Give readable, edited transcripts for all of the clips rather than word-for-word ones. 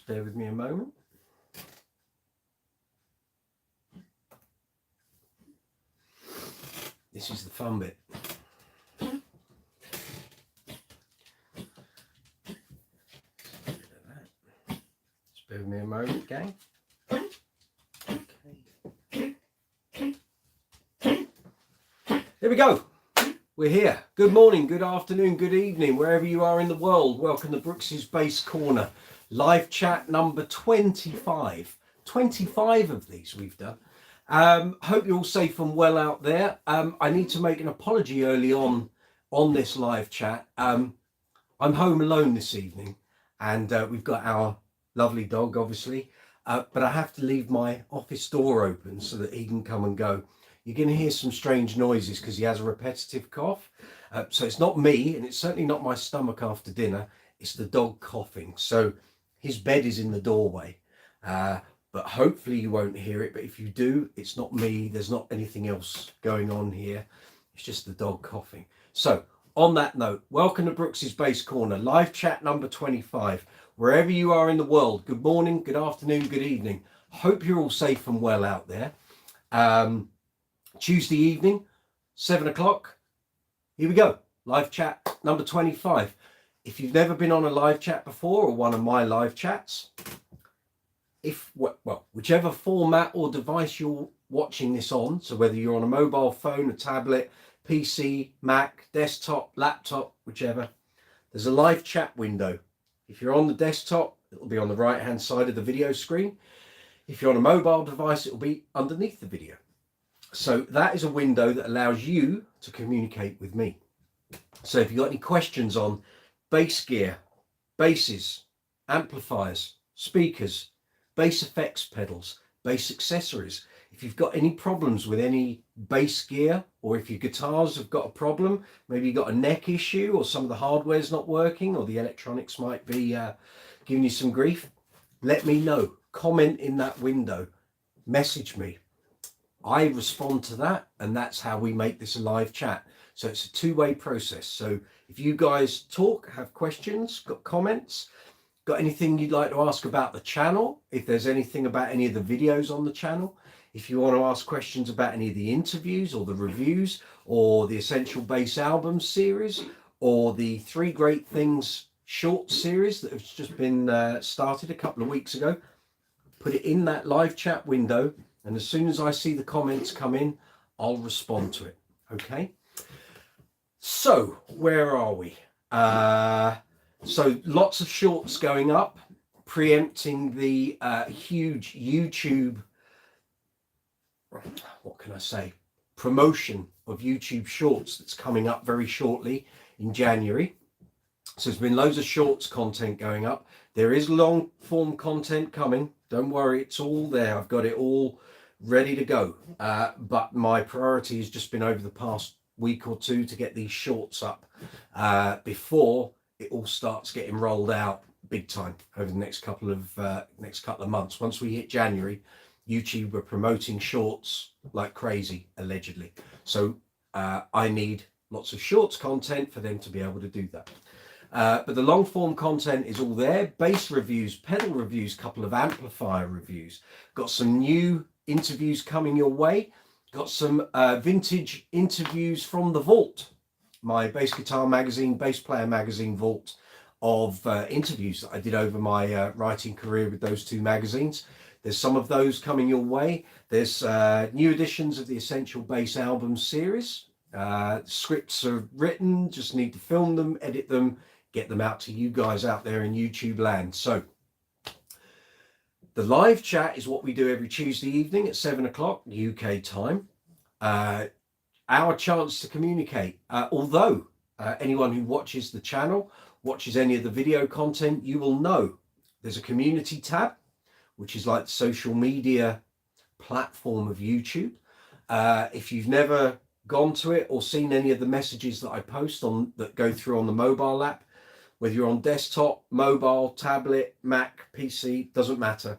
Just bear with me a moment. This is the fun bit. Just bear with me a moment, gang. Here we go. We're here. Good morning, good afternoon, good evening, wherever you are in the world. Welcome to Brooks's Base Corner. Live chat number 25. 25 of these we've done. Hope you're all safe and well out there. I need to make an apology early on this live chat. I'm home alone this evening, and we've got our lovely dog, obviously, but I have to leave my office door open so that he can come and go. You're going to hear some strange noises because he has a repetitive cough. So it's not me, and it's certainly not my stomach after dinner. It's the dog coughing. So his bed is in the doorway. But hopefully you won't hear it. But if you do, it's not me. There's not anything else going on here. It's just the dog coughing. So on that note, welcome to Brooks's Base Corner, live chat number 25. Wherever you are in the world, good morning, good afternoon, good evening. Hope you're all safe and well out there. Tuesday evening, 7 o'clock. Here we go. Live chat number 25. If you've never been on a live chat before, or one of my live chats, whichever format or device you're watching this on, so whether you're on a mobile phone, a tablet, PC, Mac, desktop, laptop, whichever, there's a live chat window. If you're on the desktop, it'll be on the right hand side of the video screen. If you're on a mobile device, it'll be underneath the video. So that is a window that allows you to communicate with me. So if you've got any questions on bass gear, basses, amplifiers, speakers, bass effects pedals, bass accessories, if you've got any problems with any bass gear, or if your guitars have got a problem, maybe you've got a neck issue, or some of the hardware's not working, or the electronics might be giving you some grief, let me know. Comment in that window, message me. I respond to that, and that's how we make this a live chat. So it's a two-way process. So if you guys talk, have questions, got comments, got anything you'd like to ask about the channel, if there's anything about any of the videos on the channel, if you want to ask questions about any of the interviews or the reviews or the Essential Bass Album series or the Three Great Things short series that has just been started a couple of weeks ago, put it in that live chat window. And as soon as I see the comments come in, I'll respond to it. Okay. So where are we? So lots of shorts going up, preempting the huge YouTube, what can I say, promotion of YouTube Shorts that's coming up very shortly in January. So there's been loads of shorts content going up. There is long form content coming. Don't worry, it's all there. I've got it all ready to go. But my priority has just been over the past week or two to get these shorts up before it all starts getting rolled out big time over the next couple of months. Once we hit January, YouTube are promoting shorts like crazy, allegedly. So I need lots of shorts content for them to be able to do that. But the long form content is all there. Bass reviews, pedal reviews, couple of amplifier reviews. Got some new interviews coming your way. Got some vintage interviews from the vault, my bass guitar magazine, bass player magazine vault of interviews that I did over my writing career with those two magazines. There's some of those coming your way. There's new editions of the Essential Bass Album series. Scripts are written, just need to film them, edit them, get them out to you guys out there in YouTube land. So the live chat is what we do every Tuesday evening at 7 o'clock UK time. Our chance to communicate. Although anyone who watches the channel, watches any of the video content, you will know there's a community tab, which is like the social media platform of YouTube. If you've never gone to it or seen any of the messages that I post on that go through on the mobile app, whether you're on desktop, mobile, tablet, Mac, PC, doesn't matter.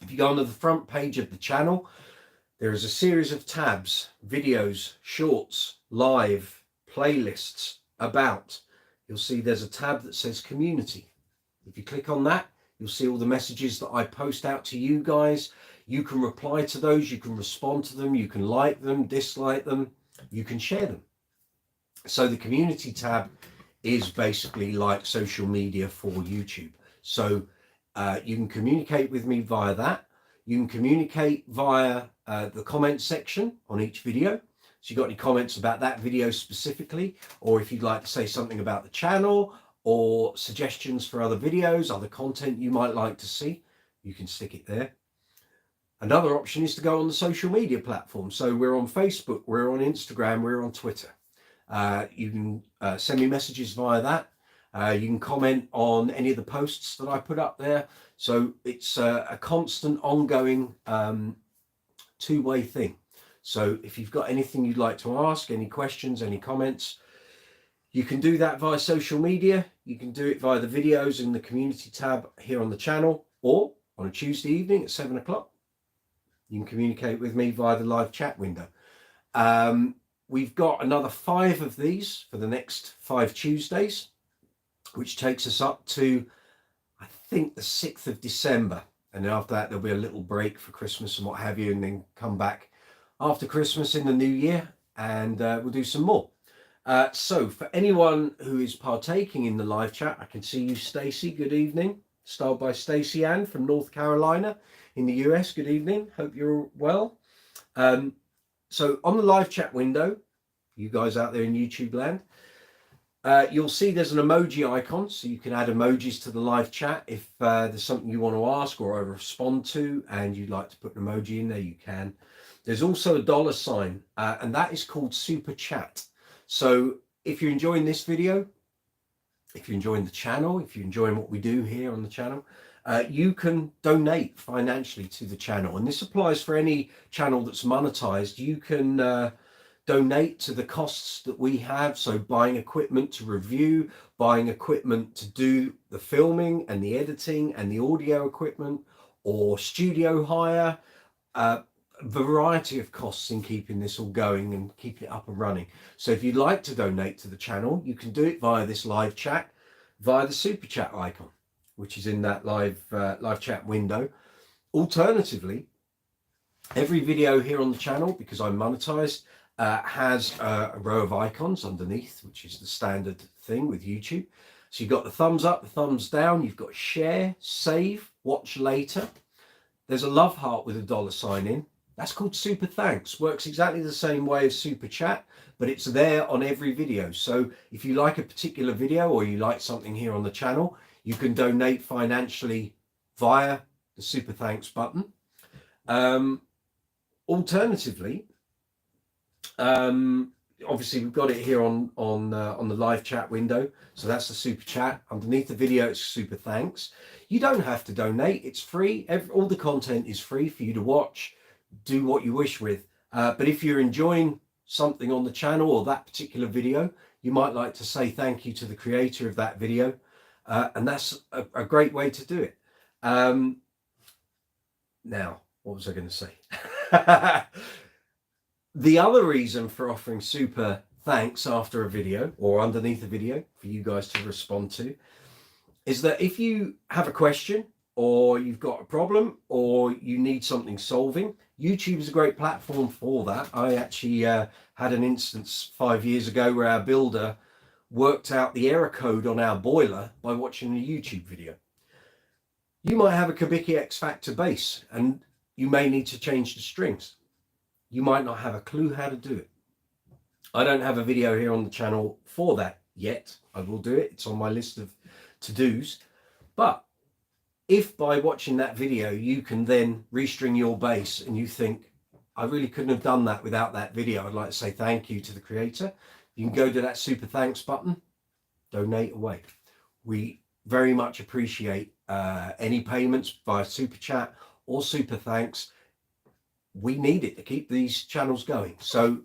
If you go onto the front page of the channel, there is a series of tabs, videos, shorts, live, playlists, about. You'll see there's a tab that says community. If you click on that, You'll see all the messages that I post out to you guys. You can reply to those, you can respond to them, you can like them, dislike them, you can share them. So the community tab is basically like social media for YouTube. So you can communicate with me via that. You can communicate via the comment section on each video. So you got any comments about that video specifically, or if you'd like to say something about the channel or suggestions for other videos, other content you might like to see, you can stick it there. Another option is to go on the social media platform. So we're on Facebook, we're on Instagram, we're on Twitter. You can send me messages via that. You can comment on any of the posts that I put up there. So it's a constant, ongoing, two-way thing. So if you've got anything you'd like to ask, any questions, any comments, you can do that via social media. You can do it via the videos in the community tab here on the channel, or on a Tuesday evening at 7 o'clock. You can communicate with me via the live chat window. We've got another 5 of these for the next 5 Tuesdays, which takes us up to, I think, the 6th of December. And then after that, there'll be a little break for Christmas and what have you, and then come back after Christmas in the new year, and we'll do some more. So for anyone who is partaking in the live chat, I can see you, Stacey. Good evening. Styled by Stacey Ann from North Carolina in the US. Good evening. Hope you're well. So on the live chat window, you guys out there in YouTube land, you'll see there's an emoji icon, so you can add emojis to the live chat. If there's something you want to ask or I respond to and you'd like to put an emoji in there, you can. There's also a $sign, and that is called Super Chat. So if you're enjoying this video, if you're enjoying the channel, if you're enjoying what we do here on the channel, you can donate financially to the channel. And this applies for any channel that's monetized. You can donate to the costs that we have. So buying equipment to review, buying equipment to do the filming and the editing and the audio equipment, or studio hire, variety of costs in keeping this all going and keeping it up and running. So if you'd like to donate to the channel, you can do it via this live chat, via the super chat icon, which is in that live chat window. Alternatively, every video here on the channel, because I'm monetized, has a row of icons underneath, which is the standard thing with YouTube. So you've got the thumbs up, the thumbs down, you've got share, save, watch later. There's a love heart with a $sign in. That's called super thanks. Works exactly the same way as super chat, but it's there on every video. So if you like a particular video or you like something here on the channel, you can donate financially via the super thanks button. Alternatively, obviously we've got it here on the live chat window. So that's the super chat. Underneath the video, it's super thanks. You don't have to donate. It's free. All the content is free for you to watch. Do what you wish with. But if you're enjoying something on the channel or that particular video, you might like to say thank you to the creator of that video. And that's a great way to do it. Now, what was I going to say? The other reason for offering super thanks after a video or underneath a video for you guys to respond to is that if you have a question or you've got a problem or you need something solving, YouTube is a great platform for that. I actually had an instance 5 years ago where our builder worked out the error code on our boiler by watching a YouTube video. You might have a Kubicki X Factor base and you may need to change the strings. You might not have a clue how to do it. I don't have a video here on the channel for that yet. I will do it. It's on my list of to-dos. But if by watching that video, you can then restring your bass and you think, I really couldn't have done that without that video, I'd like to say thank you to the creator. You can go to that super thanks button, donate away. We very much appreciate any payments via super chat or super thanks. We need it to keep these channels going. So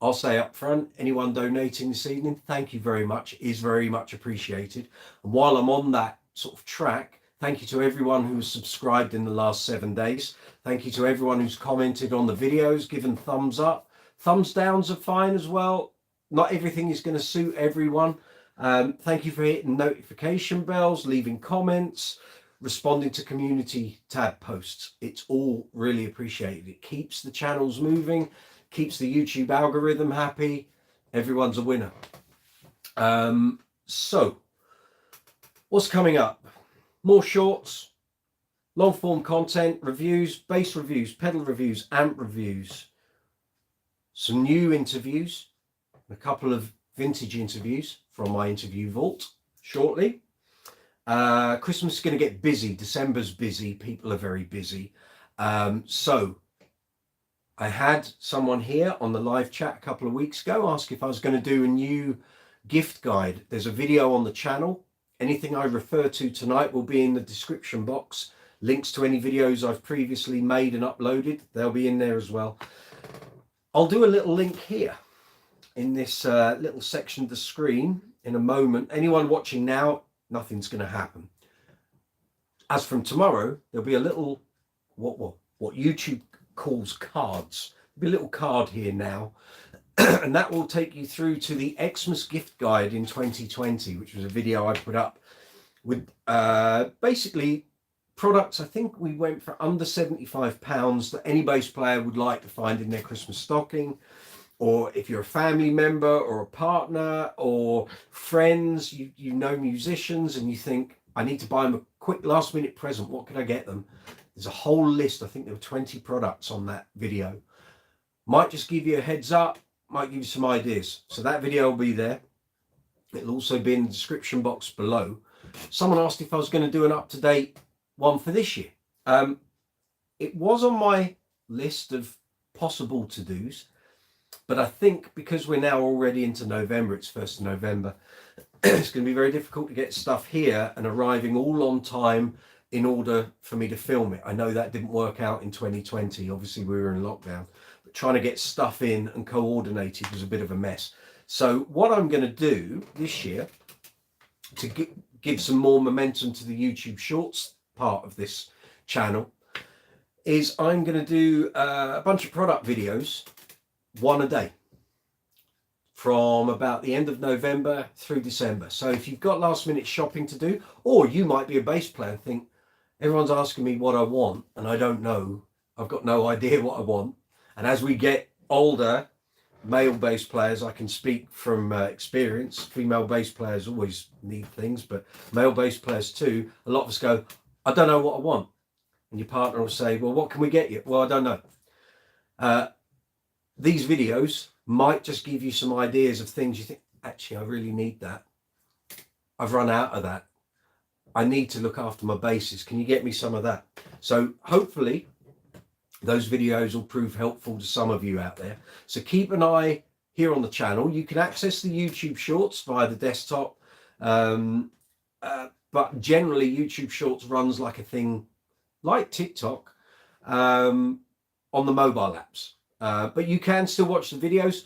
I'll say up front, anyone donating this evening, thank you very much, is very much appreciated. And while I'm on that sort of track, thank you to everyone who's subscribed in the last 7 days. Thank you to everyone who's commented on the videos, given thumbs up. Thumbs downs are fine as well. Not everything is going to suit everyone. Thank you for hitting notification bells, leaving comments. responding to community tab posts. It's all really appreciated. It keeps the channels moving, keeps the YouTube algorithm happy. Everyone's a winner. So what's coming up? More shorts, long form content, reviews, bass reviews, pedal reviews, amp reviews, some new interviews, a couple of vintage interviews from my interview vault shortly. Christmas is going to get busy. December's busy. People are very busy. So I had someone here on the live chat a couple of weeks ago ask if I was going to do a new gift guide. There's a video on the channel. Anything I refer to tonight will be in the description box. Links to any videos I've previously made and uploaded, they'll be in there as well. I'll do a little link here in this little section of the screen in a moment. Anyone watching now, nothing's going to happen. As from tomorrow, there'll be a little, what YouTube calls cards. There'll be a little card here now, and that will take you through to the Xmas gift guide in 2020, which was a video I put up with basically products. I think we went for under £75 that any bass player would like to find in their Christmas stocking. Or if you're a family member or a partner or friends, you know musicians, and you think, I need to buy them a quick last minute present, what can I get them? There's a whole list. I think there were 20 products on that video. Might just give you a heads up, might give you some ideas. So that video will be there. It'll also be in the description box below. Someone asked if I was going to do an up-to-date one for this year. It was on my list of possible to-dos. But I think because we're now already into November, it's 1st of November, it's going to be very difficult to get stuff here and arriving all on time in order for me to film it. I know that didn't work out in 2020. Obviously, we were in lockdown. But trying to get stuff in and coordinated was a bit of a mess. So what I'm going to do this year to give some more momentum to the YouTube Shorts part of this channel is I'm going to do a bunch of product videos, one a day, from about the end of November through December. So if you've got last minute shopping to do, or you might be a bass player and think, everyone's asking me what I want and I don't know, I've got no idea what I want. And as we get older, male bass players, I can speak from experience, female bass players always need things, but male bass players too, a lot of us go, I don't know what I want. And your partner will say, well, what can we get you? Well, I don't know. These videos might just give you some ideas of things you think, actually, I really need that. I've run out of that. I need to look after my basses. Can you get me some of that? So hopefully those videos will prove helpful to some of you out there. So keep an eye here on the channel. You can access the YouTube Shorts via the desktop. But generally YouTube Shorts runs like a thing like TikTok on the mobile apps. But you can still watch the videos.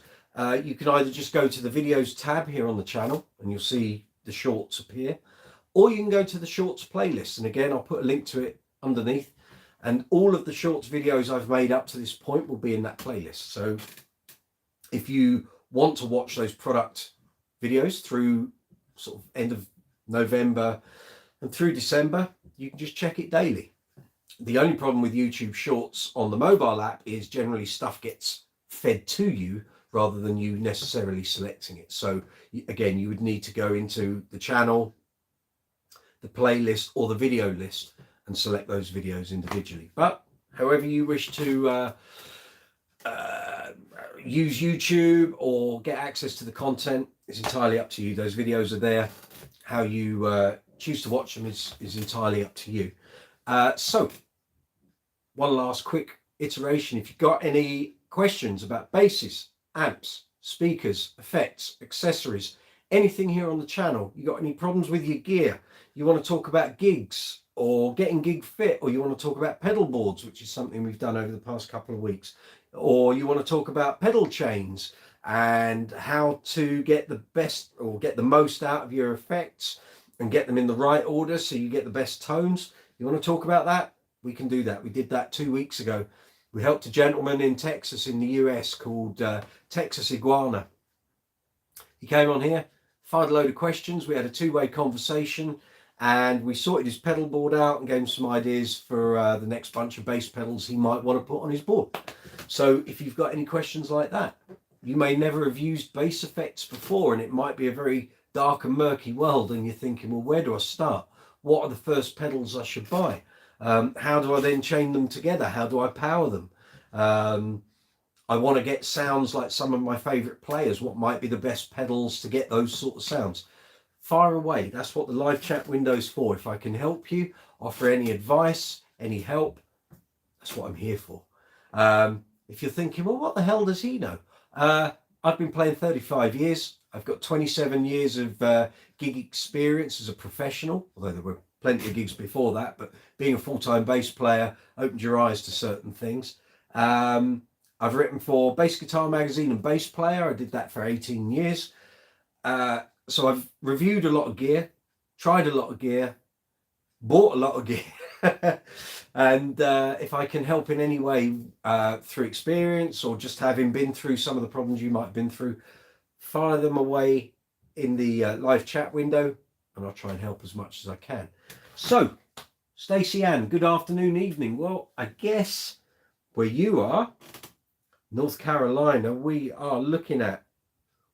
You can either just go to the videos tab here on the channel and you'll see the shorts appear, or you can go to the shorts playlist. And again, I'll put a link to it underneath. And all of the shorts videos I've made up to this point will be in that playlist. So if you want to watch those product videos through sort of end of November and through December, you can just check it daily. The only problem with YouTube Shorts on the mobile app is generally stuff gets fed to you rather than you necessarily selecting it. So again, you would need to go into the channel, the playlist or the video list and select those videos individually. But however you wish to use YouTube or get access to the content, it's entirely up to you. Those videos are there. How you choose to watch them is entirely up to you. So one last quick iteration. If you've got any questions about basses, amps, speakers, effects, accessories, anything here on the channel, you got any problems with your gear, you want to talk about gigs or getting gig fit, or you want to talk about pedal boards, which is something we've done over the past couple of weeks, or you want to talk about pedal chains and how to get the best or get the most out of your effects and get them in the right order so you get the best tones, you want to talk about that, we can do that. We did that 2 weeks ago. We helped a gentleman in Texas in the US called Texas Iguana. He came on here, fired a load of questions. We had a two-way conversation and we sorted his pedal board out and gave him some ideas for the next bunch of bass pedals he might want to put on his board. So if you've got any questions like that, you may never have used bass effects before, and it might be a very dark and murky world, and you're thinking, well, where do I start? What are the first pedals I should buy? How do I then chain them together? How do I power them? I want to get sounds like some of my favorite players. What might be the best pedals to get those sort of sounds? Fire away. That's what the live chat window is for. If I can help you, offer any advice, any help, that's what I'm here for. If you're thinking, well, what the hell does he know? I've been playing 35 years. I've got 27 years of gig experience as a professional, although there were plenty of gigs before that, but being a full-time bass player opened your eyes to certain things. I've written for Bass Guitar Magazine and Bass Player. I did that for 18 years. So I've reviewed a lot of gear, tried a lot of gear, bought a lot of gear. And if I can help in any way through experience, or just having been through some of the problems you might have been through, fire them away in the live chat window, and I'll try and help as much as I can. So, Stacey Ann, good afternoon, evening. Well, I guess where you are, North Carolina, we are looking at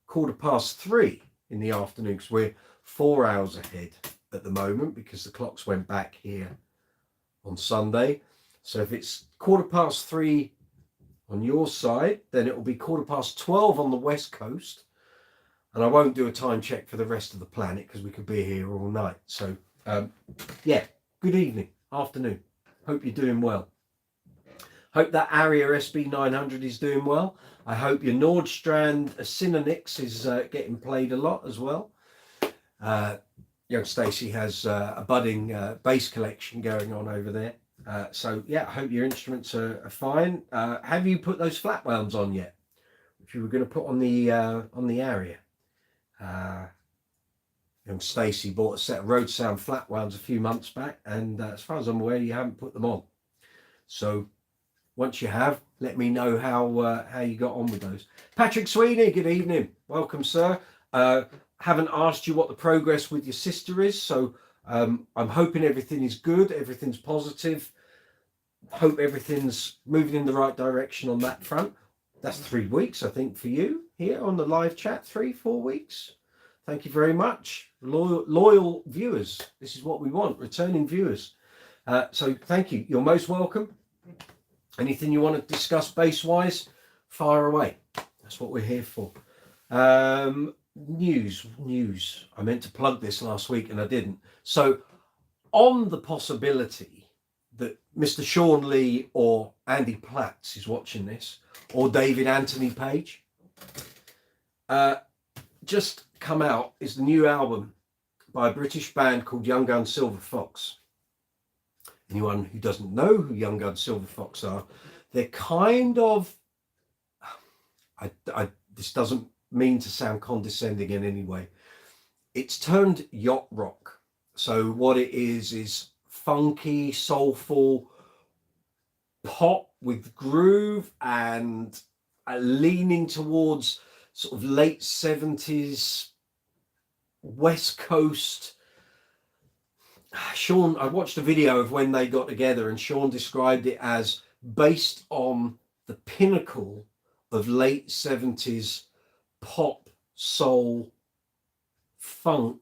3:15 in the afternoon, because we're 4 hours ahead at the moment because the clocks went back here on Sunday. So if it's 3:15 on your side, then it will be 12:15 on the west coast, and I won't do a time check for the rest of the planet because we could be here all night. So yeah, good evening, afternoon. Hope you're doing well. Hope that Aria SB900 is doing well. I hope your Nordstrand Synonix is getting played a lot as well. Young Stacey has a budding bass collection going on over there. So yeah, I hope your instruments are fine. Have you put those flat wounds on yet, which you were going to put on the Aria? Young Stacey bought a set of Road Sound flat wounds a few months back, and as far as I'm aware, you haven't put them on. So once you have, let me know how you got on with those. Patrick Sweeney, good evening. Welcome, sir. Haven't asked you what the progress with your sister is, so I'm hoping everything is good, everything's positive. Hope everything's moving in the right direction on that front. That's 3 weeks, I think, for you here on the live chat. 3-4 weeks. Thank you very much. Loyal viewers. This is what we want, returning viewers. So thank you. You're most welcome. Anything you want to discuss bass-wise, fire away. That's what we're here for. News. I meant to plug this last week and I didn't. So on the possibility that Mr. Sean Lee or Andy Platts is watching this, or David Anthony Page, just come out is the new album by a British band called Young Gun Silver Fox. Anyone who doesn't know who Young Gun Silver Fox are, they're kind of, this doesn't mean to sound condescending in any way, it's turned yacht rock. So what it is funky, soulful pop with groove and leaning towards sort of late 70s West Coast. Sean, I watched a video of when they got together, and Sean described it as based on the pinnacle of late 70s pop, soul, funk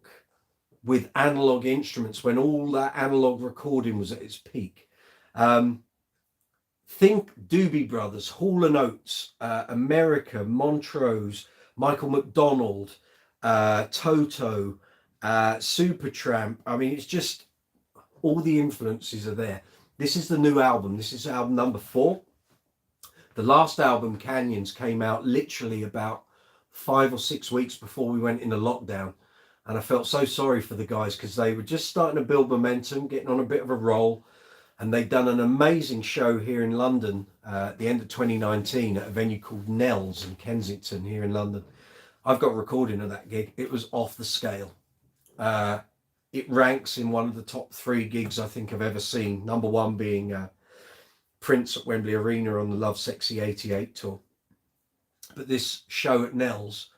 with analog instruments, when all that analog recording was at its peak. Think Doobie Brothers, Hall & Oates, America, Montrose, Michael McDonald, Toto, Supertramp. I mean, it's just all the influences are there. This is the new album. This is album number 4. The last album, Canyons, came out literally about 5 or 6 weeks before we went into lockdown, and I felt so sorry for the guys because they were just starting to build momentum, getting on a bit of a roll, and they'd done an amazing show here in London at the end of 2019 at a venue called Nell's in Kensington here in London. I've got a recording of that gig. It was off the scale. It ranks in one of the top 3 gigs I think I've ever seen. Number 1 being Prince at Wembley Arena on the Love Sexy 88 tour. But this show at Nell's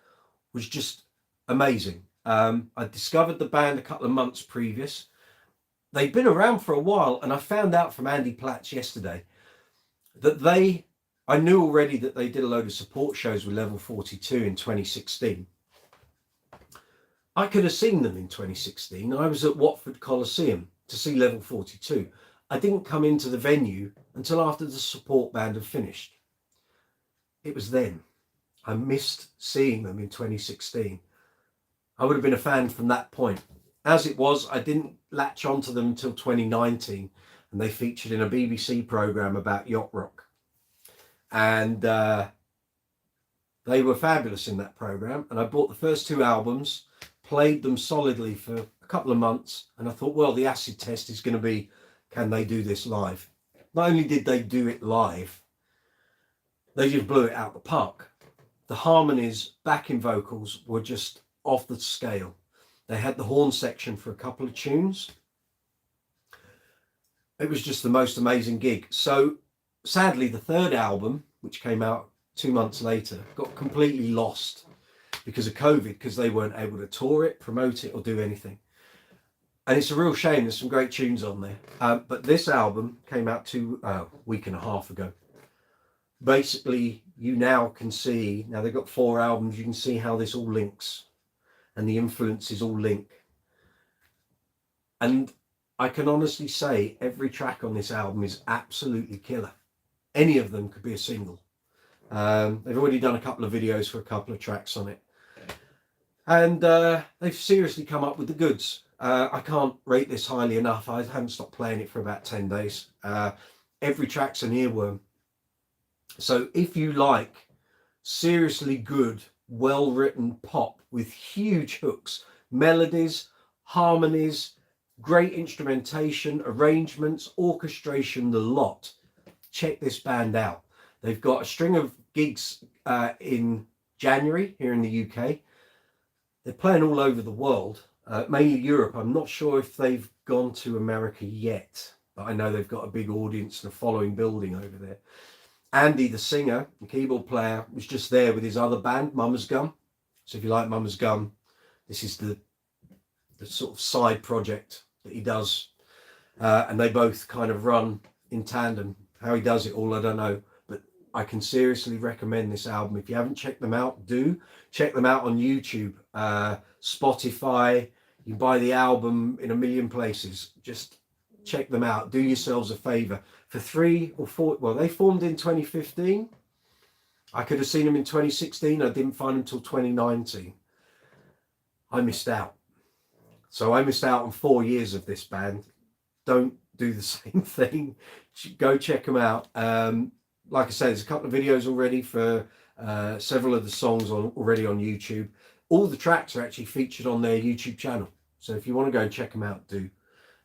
was just amazing. I discovered the band a couple of months previous. they've been around for a while, and I found out from Andy Platts yesterday that I knew already that they did a load of support shows with Level 42 in 2016. I could have seen them in 2016. I was at Watford Coliseum to see Level 42. I didn't come into the venue until after the support band had finished. It was then. I missed seeing them in 2016. I would have been a fan from that point. As it was, I didn't latch onto them until 2019, and they featured in a BBC programme about yacht rock. And they were fabulous in that programme. And I bought the first 2 albums, played them solidly for a couple of months, and I thought, well, the acid test is going to be, can they do this live? Not only did they do it live, they just blew it out the park. The harmonies, backing vocals were just off the scale. They had the horn section for a couple of tunes. It was just the most amazing gig. So sadly, the 3rd album, which came out 2 months later, got completely lost because of COVID, because they weren't able to tour it, promote it, or do anything. And it's a real shame. There's some great tunes on there. But this album came out a week and a half ago. Basically, you now can see, now they've got 4 albums, you can see how this all links and the influences all link. And I can honestly say every track on this album is absolutely killer. Any of them could be a single. They've already done a couple of videos for a couple of tracks on it. And they've seriously come up with the goods. I can't rate this highly enough. I haven't stopped playing it for about 10 days. Every track's an earworm. So if you like seriously good, well-written pop with huge hooks, melodies, harmonies, great instrumentation, arrangements, orchestration, the lot, check this band out. They've got a string of gigs in January here in the UK. They're playing all over the world, mainly Europe. I'm not sure if they've gone to America yet, but I know they've got a big audience and a following building over there. Andy, the singer and keyboard player, was just there with his other band, Mama's Gum. So if you like Mama's Gum, this is the sort of side project that he does. And they both kind of run in tandem. How he does it all, I don't know. But I can seriously recommend this album. If you haven't checked them out, do. Check them out on YouTube, Spotify. You can buy the album in a million places. Just check them out. Do yourselves a favour. For 3 or 4, well, they formed in 2015. I could have seen them in 2016. I didn't find them until 2019. I missed out. So I missed out on 4 years of this band. Don't do the same thing. Go check them out. Like I said, there's a couple of videos already for several of the songs already on YouTube. All the tracks are actually featured on their YouTube channel. So if you want to go and check them out, do.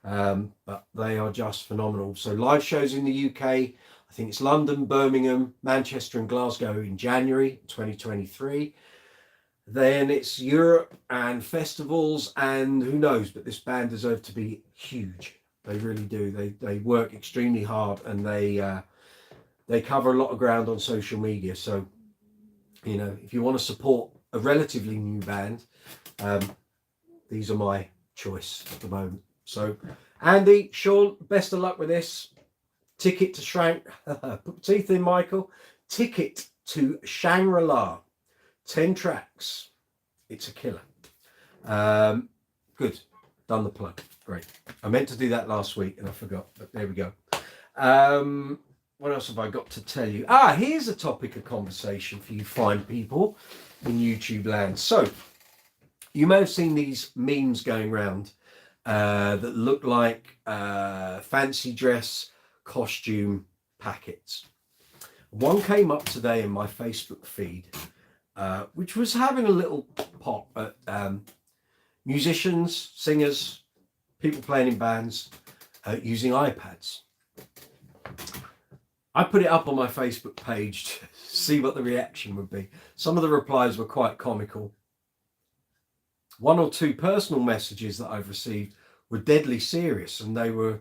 But they are just phenomenal. So live shows in the UK, I think it's London, Birmingham, Manchester and Glasgow in January 2023. Then it's Europe and festivals, and who knows, but this band deserves to be huge. They really do. They work extremely hard, and they cover a lot of ground on social media. So, you know, if you want to support a relatively new band, these are my choice at the moment. So, Andy, Sean, best of luck with this. Ticket to put teeth in, Michael. Ticket to Shangri-La. 10 tracks. It's a killer. Good. Done the plug. Great. I meant to do that last week and I forgot, but there we go. What else have I got to tell you? Here's a topic of conversation for you fine people in YouTube land. So, you may have seen these memes going around that look like fancy dress costume packets. One came up today in my Facebook feed, which was having a little pop at musicians, singers, people playing in bands using iPads. I put it up on my Facebook page to see what the reaction would be. Some of the replies were quite comical. 1 or 2 personal messages that I've received were deadly serious, and they were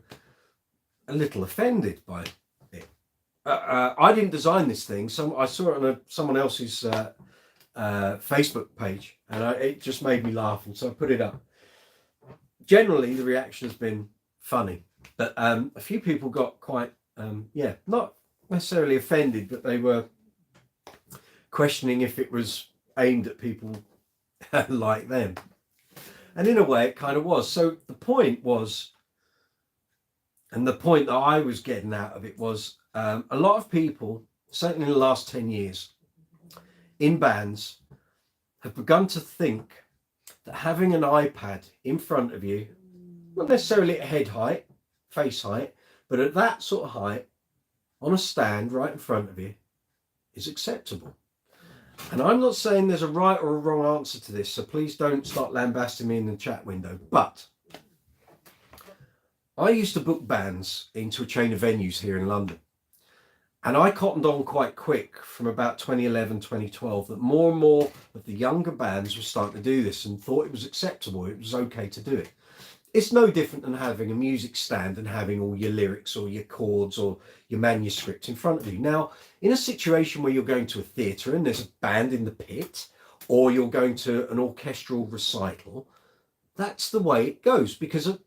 a little offended by it. I didn't design this thing. I saw it on someone else's Facebook page, and it just made me laugh, and so I put it up. Generally, the reaction has been funny. But a few people got quite, yeah, not necessarily offended, but they were questioning if it was aimed at people like them. And in a way, it kind of was. So the point was, and the point that I was getting out of it was, a lot of people, certainly in the last 10 years, in bands, have begun to think that having an iPad in front of you, not necessarily at head height, face height, but at that sort of height, on a stand right in front of you, is acceptable. And I'm not saying there's a right or a wrong answer to this, so please don't start lambasting me in the chat window. But I used to book bands into a chain of venues here in London. And I cottoned on quite quick from about 2011, 2012, that more and more of the younger bands were starting to do this and thought it was acceptable, it was okay to do it. It's no different than having a music stand and having all your lyrics or your chords or your manuscript in front of you. Now, in a situation where you're going to a theatre and there's a band in the pit, or you're going to an orchestral recital, that's the way it goes, because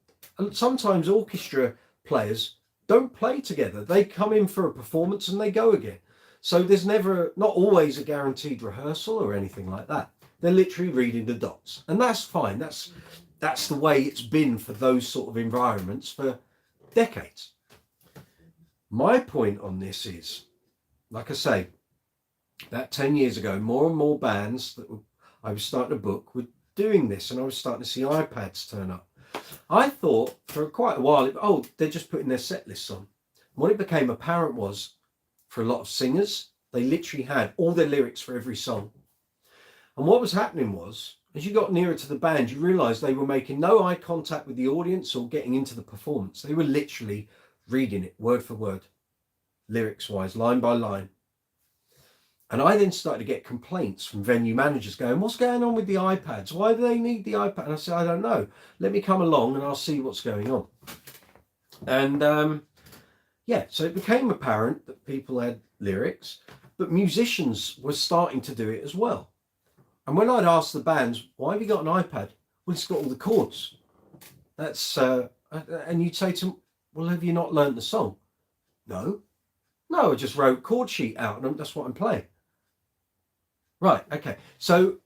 sometimes orchestra players don't play together. They come in for a performance and they go again. So there's never, not always, a guaranteed rehearsal or anything like that. They're literally reading the dots, and that's fine. That's the way it's been for those sort of environments for decades. My point on this is, like I say, about 10 years ago, more and more bands that I was starting to book were doing this, and I was starting to see iPads turn up. I thought for quite a while, they're just putting their set lists on. And what it became apparent was, for a lot of singers, they literally had all their lyrics for every song. And what was happening was, as you got nearer to the band, you realised they were making no eye contact with the audience or getting into the performance. They were literally reading it word for word, lyrics-wise, line by line. And I then started to get complaints from venue managers going, what's going on with the iPads? Why do they need the iPad? And I said, I don't know. Let me come along and I'll see what's going on. And yeah, so it became apparent that people had lyrics, but musicians were starting to do it as well. And when I'd ask the bands, why have you got an iPad? Well, it's got all the chords. That's and you'd say to them, well, have you not learned the song? No, I just wrote chord sheet out and that's what I'm playing. Right, okay. So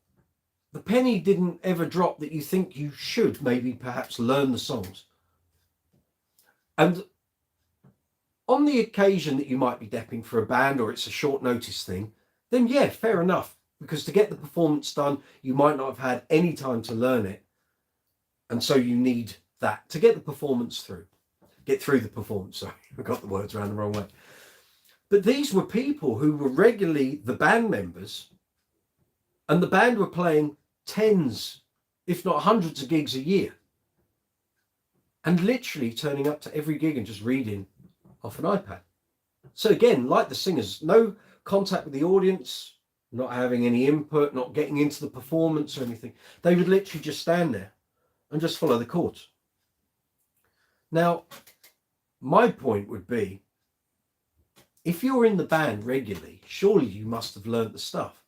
the penny didn't ever drop that you think you should maybe perhaps learn the songs. And on the occasion that you might be depping for a band or it's a short notice thing, then yeah, fair enough. Because to get the performance done, you might not have had any time to learn it. And so you need that to get the performance through. Get through the performance, sorry, I got the words around the wrong way. But these were people who were regularly the band members, and the band were playing tens, if not hundreds of gigs a year. And literally turning up to every gig and just reading off an iPad. So again, like the singers, no contact with the audience, not having any input, not getting into the performance or anything. They would literally just stand there and just follow the chords. Now, my point would be, if you're in the band regularly, surely you must have learned the stuff.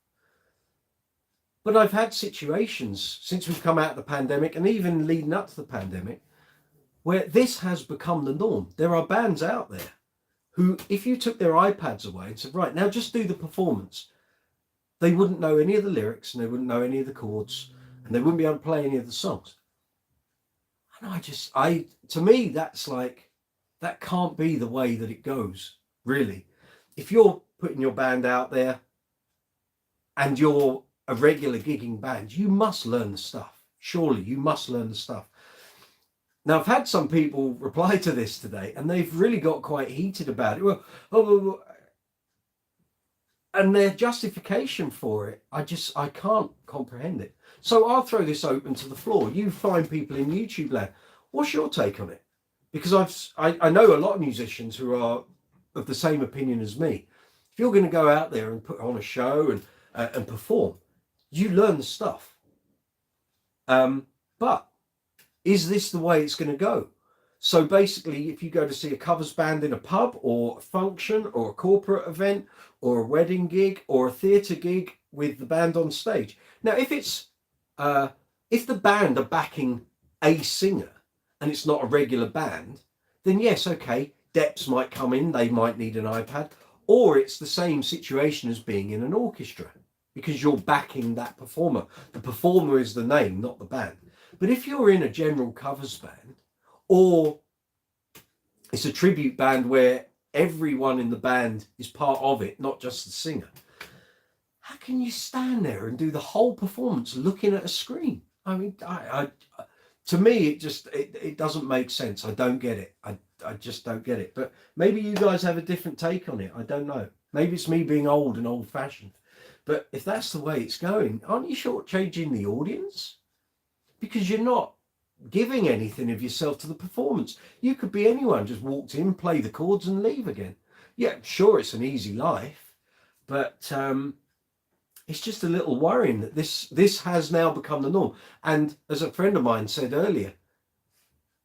But I've had situations since we've come out of the pandemic and even leading up to the pandemic where this has become the norm. There are bands out there who, if you took their iPads away and said, right, now just do the performance, they wouldn't know any of the lyrics and they wouldn't know any of the chords and they wouldn't be able to play any of the songs. And to me, that's like, that can't be the way that it goes, really. If you're putting your band out there and you're a regular gigging band, you must learn the stuff. Surely you must learn the stuff. Now, I've had some people reply to this today and they've really got quite heated about it. Well, and their justification for it, I can't comprehend it. So I'll throw this open to the floor. You find people in YouTube land. What's your take on it? Because I know a lot of musicians who are of the same opinion as me. If you're going to go out there and put on a show and perform, you learn the stuff. But is this the way it's going to go? So basically, if you go to see a covers band in a pub or a function or a corporate event or a wedding gig or a theatre gig with the band on stage. Now, if the band are backing a singer and it's not a regular band, then yes, okay, Deps might come in, they might need an iPad, or it's the same situation as being in an orchestra, because you're backing that performer. The performer is the name, not the band. But if you're in a general covers band, or it's a tribute band where everyone in the band is part of it, not just the singer, how can you stand there and do the whole performance looking at a screen? I mean, to me, it doesn't make sense. I don't get it. I just don't get it. But maybe you guys have a different take on it. I don't know. Maybe it's me being old and old-fashioned. But if that's the way it's going, aren't you shortchanging the audience? Because you're not giving anything of yourself to the performance. You could be anyone, just walked in, play the chords and leave again. Yeah, sure, it's an easy life, but it's just a little worrying that this has now become the norm. And as a friend of mine said earlier,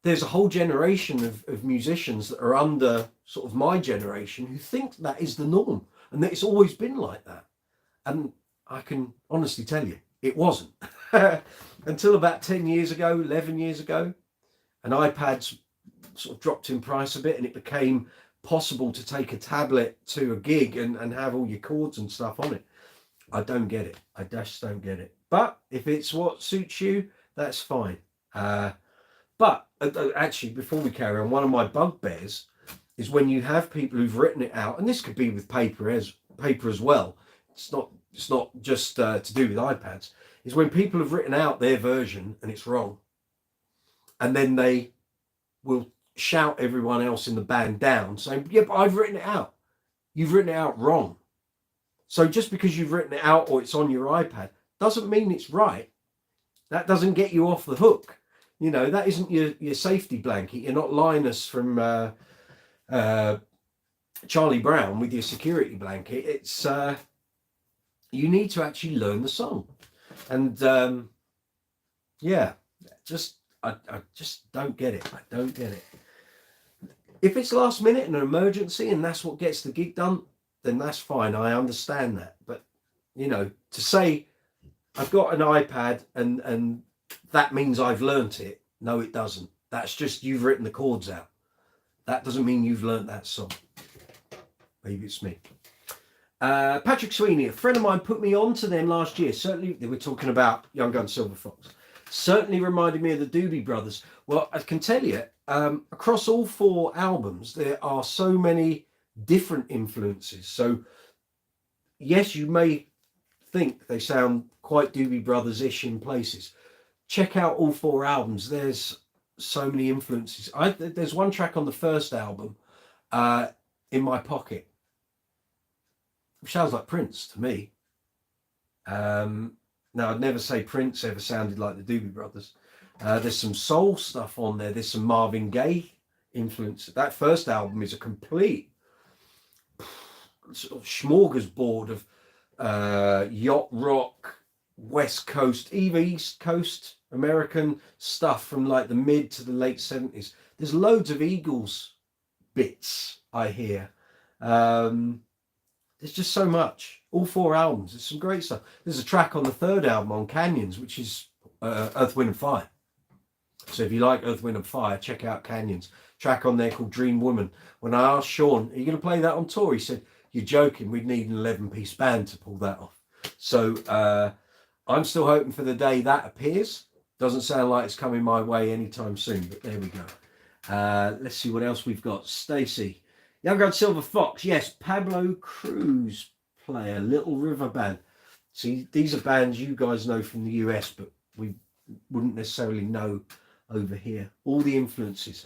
there's a whole generation of musicians that are under sort of my generation who think that is the norm and that it's always been like that. And I can honestly tell you, it wasn't. Until about 10 years ago, 11 years ago, and iPads sort of dropped in price a bit, and it became possible to take a tablet to a gig and have all your chords and stuff on it. I don't get it. I just don't get it. But if it's what suits you, that's fine. But actually, before we carry on, one of my bugbears is when you have people who've written it out, and this could be with paper as well. It's not just to do with iPads. Is when people have written out their version and it's wrong, and then they will shout everyone else in the band down, saying, "Yeah, but I've written it out. You've written it out wrong." So just because you've written it out or it's on your iPad doesn't mean it's right. That doesn't get you off the hook. You know, that isn't your safety blanket. You're not Linus from Charlie Brown with your security blanket. It's you need to actually learn the song. And yeah, I just don't get it. I don't get it. If it's last minute and an emergency and that's what gets the gig done, then that's fine. I understand that. But you know, to say I've got an iPad and that means I've learnt it, no, it doesn't. That's just you've written the chords out. That doesn't mean you've learnt that song. Maybe it's me. Patrick Sweeney, a friend of mine, put me on to them last year. Certainly, they were talking about Young Gun Silver Fox. Certainly reminded me of the Doobie Brothers. Well, I can tell you, across all 4 albums, there are so many different influences. So, yes, you may think they sound quite Doobie Brothers-ish in places. Check out all 4 albums. There's so many influences. There's one track on the first album, In My Pocket. Sounds like Prince to me. Now, I'd never say Prince ever sounded like the Doobie Brothers. There's some soul stuff on there. There's some Marvin Gaye influence. That first album is a complete sort of smorgasbord of yacht rock, West Coast, even East Coast American stuff from like the mid to the late 70s. There's loads of Eagles bits I hear. There's just so much. All 4 albums. There's some great stuff. There's a track on the 3rd album on Canyons, which is Earth, Wind and Fire. So if you like Earth, Wind and Fire, check out Canyons. Track on there called Dream Woman. When I asked Sean, are you going to play that on tour? He said, you're joking. We'd need an 11-piece band to pull that off. So I'm still hoping for the day that appears. Doesn't sound like it's coming my way anytime soon, but there we go. Let's see what else we've got. Stacey. Young Gun Silver Fox, yes, Pablo Cruz player, Little River Band. See, these are bands you guys know from the US, but we wouldn't necessarily know over here. All the influences.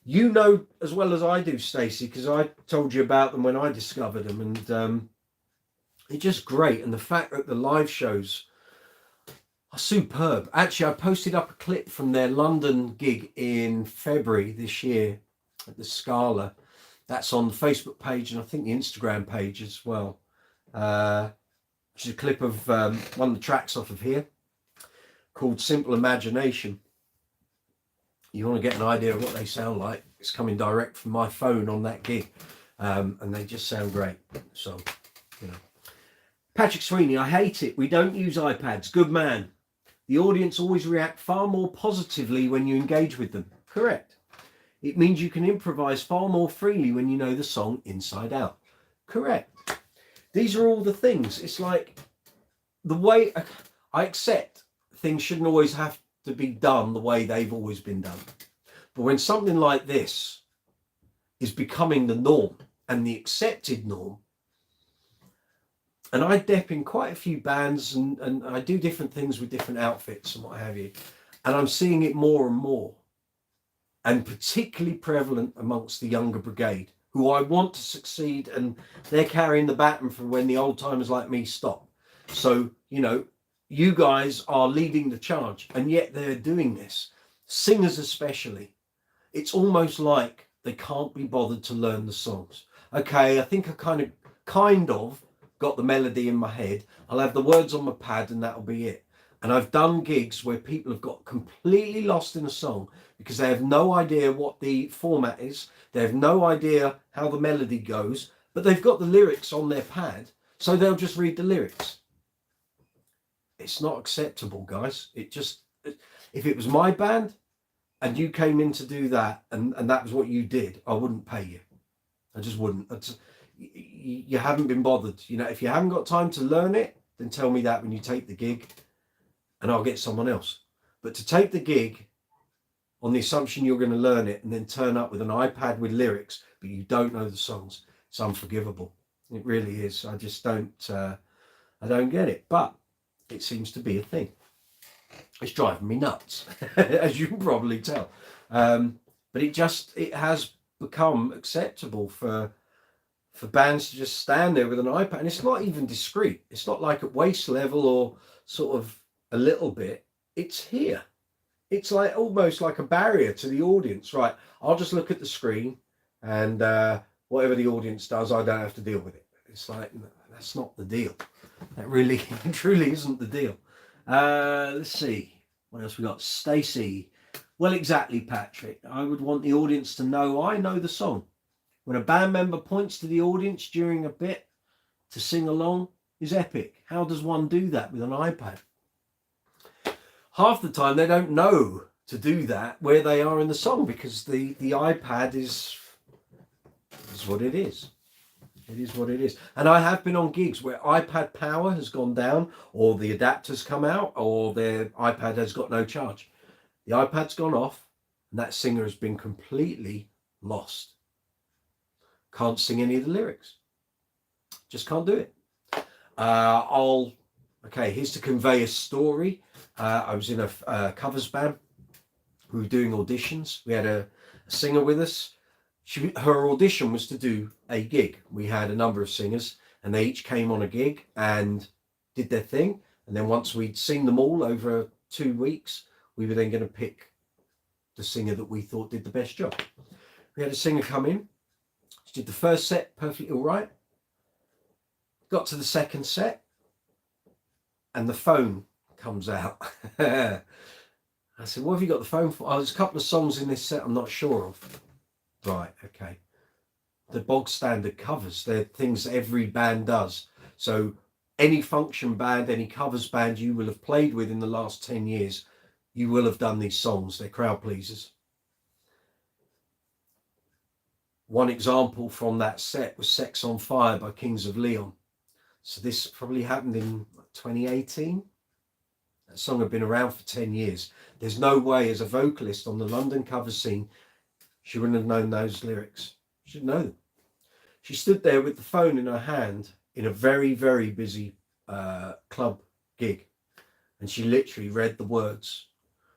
You know as well as I do, Stacey, because I told you about them when I discovered them, and they're just great. And the fact that the live shows are superb. Actually, I posted up a clip from their London gig in February this year at the Scala. That's on the Facebook page and I think the Instagram page as well. Which is a clip of one of the tracks off of here called Simple Imagination. You want to get an idea of what they sound like. It's coming direct from my phone on that gig. And they just sound great. So, you know. Patrick Sweeney, I hate it. We don't use iPads. Good man. The audience always react far more positively when you engage with them. Correct. It means you can improvise far more freely when you know the song inside out. Correct. These are all the things. It's like the way I accept things shouldn't always have to be done the way they've always been done. But when something like this is becoming the norm and the accepted norm, and I dep in quite a few bands and I do different things with different outfits and what have you, and I'm seeing it more and more, and particularly prevalent amongst the younger brigade, who I want to succeed, and they're carrying the baton for when the old timers like me stop. So, you know, you guys are leading the charge, and yet they're doing this. Singers especially. It's almost like they can't be bothered to learn the songs. Okay, I think I kind of got the melody in my head. I'll have the words on my pad and that'll be it. And I've done gigs where people have got completely lost in a song because they have no idea what the format is. They have no idea how the melody goes, but they've got the lyrics on their pad, so they'll just read the lyrics. It's not acceptable, guys. If it was my band and you came in to do that and that was what you did, I wouldn't pay you. I just wouldn't. You haven't been bothered. You know, if you haven't got time to learn it, then tell me that when you take the gig and I'll get someone else. But to take the gig on the assumption you're going to learn it and then turn up with an iPad with lyrics, but you don't know the songs, it's unforgivable. It really is. I just don't, I don't get it. But it seems to be a thing. It's driving me nuts, as you can probably tell. But it has become acceptable for bands to just stand there with an iPad, and it's not even discreet. It's not like at waist level or sort of a little bit. It's here. It's like almost like a barrier to the audience. Right, I'll just look at the screen, and whatever the audience does, I don't have to deal with it. It's like, no, that's not the deal. That really truly isn't the deal. Let's see what else we got. Stacey. Well, exactly, Patrick. I would want the audience to know I know the song. When a band member points to the audience during a bit to sing along is epic. How does one do that with an iPad? Half the time they don't know to do that where they are in the song, because the iPad is what it is. It is what it is. And I have been on gigs where iPad power has gone down, or the adapters come out, or their iPad has got no charge. The iPad's gone off and that singer has been completely lost. Can't sing any of the lyrics. Just can't do it. Okay, here's to convey a story. I was in a covers band. We were doing auditions. We had a singer with us. Her audition was to do a gig. We had a number of singers and they each came on a gig and did their thing. And then once we'd seen them all over 2 weeks, we were then going to pick the singer that we thought did the best job. We had a singer come in. She did the first set perfectly all right. Got to the second set and the phone comes out. I said, what have you got the phone for? Oh, there's a couple of songs in this set I'm not sure of. Right, okay. The bog standard covers, they're things every band does. So any function band, any covers band you will have played with in the last 10 years, you will have done these songs. They're crowd pleasers. One example from that set was Sex on Fire by Kings of Leon. So this probably happened in 2018. That song had been around for 10 years. There's no way as a vocalist on the London cover scene, she wouldn't have known those lyrics. She didn't know them. She stood there with the phone in her hand in a very, very busy club gig. And she literally read the words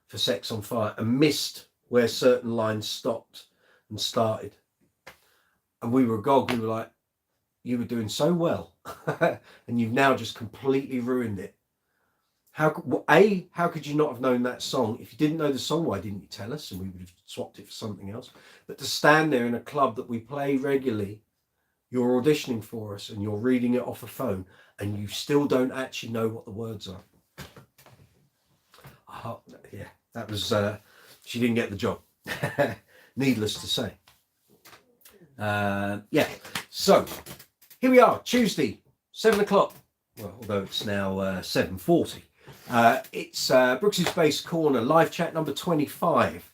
for Sex on Fire and missed where certain lines stopped and started. And we were agog. We were like, you were doing so well and you've now just completely ruined it. How could you not have known that song? If you didn't know the song, why didn't you tell us? And we would have swapped it for something else. But to stand there in a club that we play regularly, you're auditioning for us and you're reading it off a phone and you still don't actually know what the words are. Yeah, that was, she didn't get the job. Needless to say. Yeah, so here we are, Tuesday, 7 o'clock. Well, although it's now 7:40. It's Brooks's Bass Corner, live chat number 25.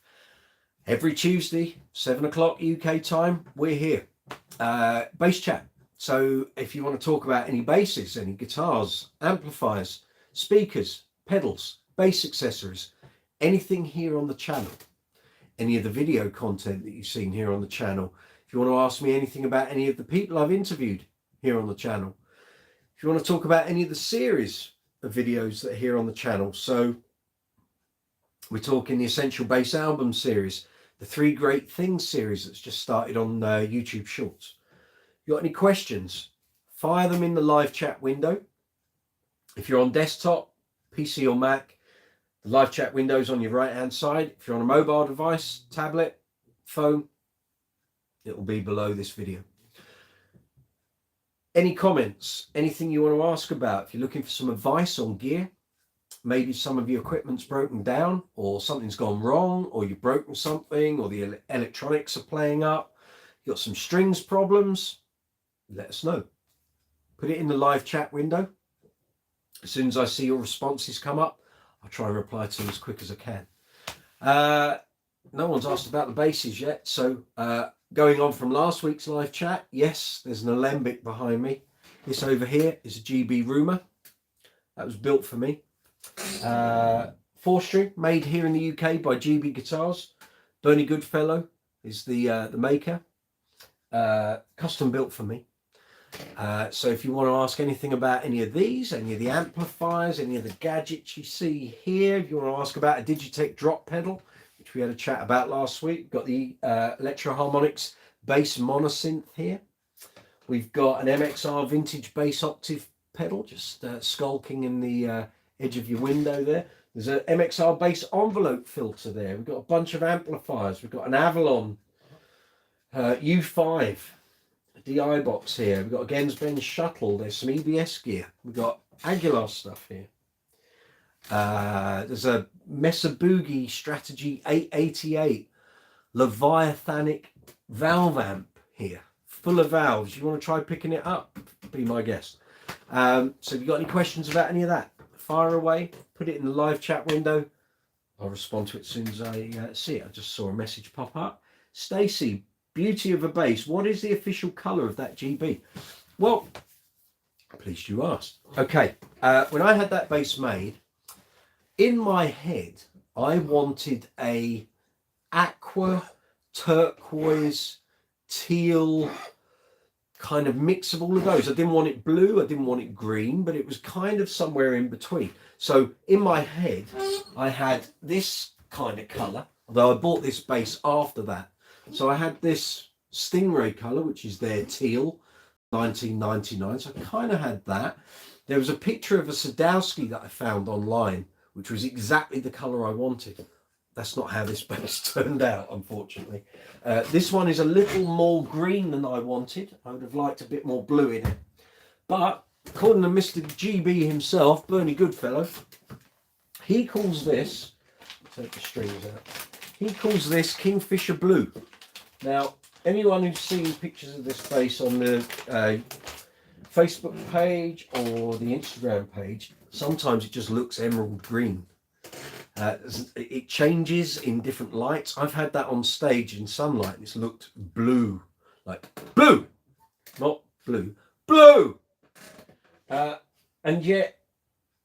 Every Tuesday, 7 o'clock UK time, we're here. Bass chat. So if you want to talk about any basses, any guitars, amplifiers, speakers, pedals, bass accessories, anything here on the channel, any of the video content that you've seen here on the channel, if you want to ask me anything about any of the people I've interviewed here on the channel, if you want to talk about any of the series of videos that are here on the channel, so we're talking the Essential Bass Album series, the 3 Great Things series that's just started on YouTube Shorts. If you've got any questions, fire them in the live chat window. If you're on desktop, PC or Mac, the live chat window is on your right hand side. If you're on a mobile device, tablet, phone, it will be below this video. Any comments, anything you want to ask about, if you're looking for some advice on gear, maybe some of your equipment's broken down or something's gone wrong or you've broken something or the electronics are playing up, you've got some strings problems, let us know. Put it in the live chat window. As soon as I see your responses come up, I'll try and reply to them as quick as I can. No one's asked about the basses yet. So going on from last week's live chat, yes, there's an alembic behind me. This over here is a GB Rumour. That was built for me. 4-string, made here in the UK by GB Guitars. Bernie Goodfellow is the maker. Custom built for me. So if you want to ask anything about any of these, any of the amplifiers, any of the gadgets you see here, if you want to ask about a Digitech drop pedal, which we had a chat about last week, we've got the Electro Harmonics bass monosynth here. We've got an MXR vintage bass octave pedal, just skulking in the edge of your window there. There's an MXR bass envelope filter there. We've got a bunch of amplifiers. We've got an Avalon U5 DI box here. We've got a Gensben shuttle. There's some EBS gear. We've got Aguilar stuff here. There's a Mesa Boogie Strategy 888 Leviathanic valve amp here, full of valves. You want to try picking it up? Be my guest. So if you've got any questions about any of that, fire away. Put it in the live chat window. I'll respond to it as soon as I see it. I just saw a message pop up. Stacy, beauty of a bass. What is the official colour of that GB? Well, pleased you asked. Okay, when I had that bass made, in my head, I wanted a aqua, turquoise, teal kind of mix of all of those. I didn't want it blue, I didn't want it green, but it was kind of somewhere in between. So in my head, I had this kind of colour, although I bought this bass after that. So I had this Stingray colour, which is their teal, 1999. So I kind of had that. There was a picture of a Sadowski that I found online, which was exactly the colour I wanted. That's not how this bass turned out, unfortunately. This one is a little more green than I wanted. I would have liked a bit more blue in it. But according to Mr. GB himself, Bernie Goodfellow, he calls this, take the strings out, he calls this Kingfisher Blue. Now, anyone who's seen pictures of this bass on the Facebook page or the Instagram page, sometimes it just looks emerald green. It changes in different lights. I've had that on stage in sunlight and it's looked blue, like blue, not blue, blue. And yet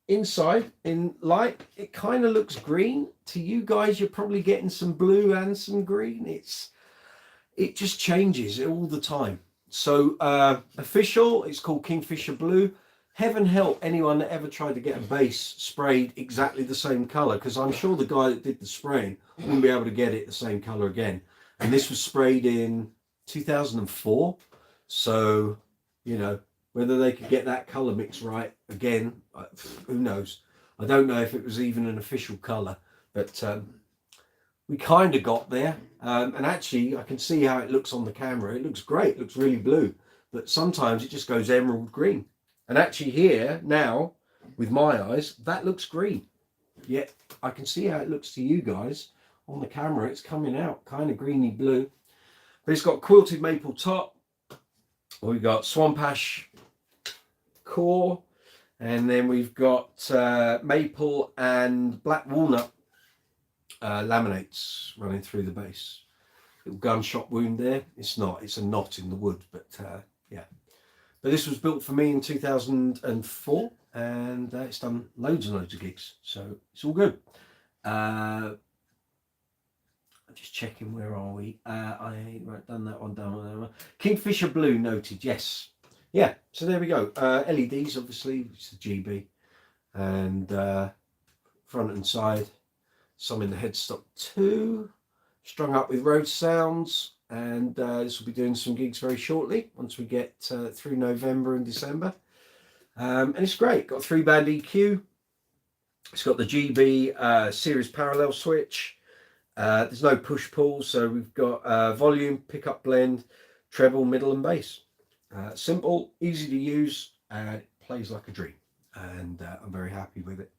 inside in light, it kind of looks green. To you guys, you're probably getting some blue and some green. It just changes all the time. So official, it's called Kingfisher Blue. Heaven help anyone that ever tried to get a bass sprayed exactly the same colour, because I'm sure the guy that did the spraying wouldn't be able to get it the same colour again. And this was sprayed in 2004. So, you know, whether they could get that colour mix right again, who knows? I don't know if it was even an official colour, but we kind of got there. And actually, I can see how it looks on the camera. It looks great. It looks really blue. But sometimes it just goes emerald green. And actually here, now, with my eyes, that looks green. Yet, I can see how it looks to you guys. On the camera, it's coming out kind of greeny blue. But it's got quilted maple top. We've got Swamp Ash core. And then we've got maple and black walnut laminates running through the base. Little gunshot wound there. It's not, it's a knot in the wood, but yeah. But this was built for me in 2004, and it's done loads and loads of gigs, so it's all good. I'm just checking, where are we? Right, done that one, done that one. Kingfisher Blue noted, yes. Yeah, so there we go. LEDs, obviously, it's the GB, and front and side, some in the headstock too, strung up with road sounds. And this will be doing some gigs very shortly once we get through November and December. And it's great. Got a 3-band EQ. It's got the GB series parallel switch. There's no push pull, so we've got volume, pickup, blend, treble, middle, and bass. Simple, easy to use, and it plays like a dream. And I'm very happy with it.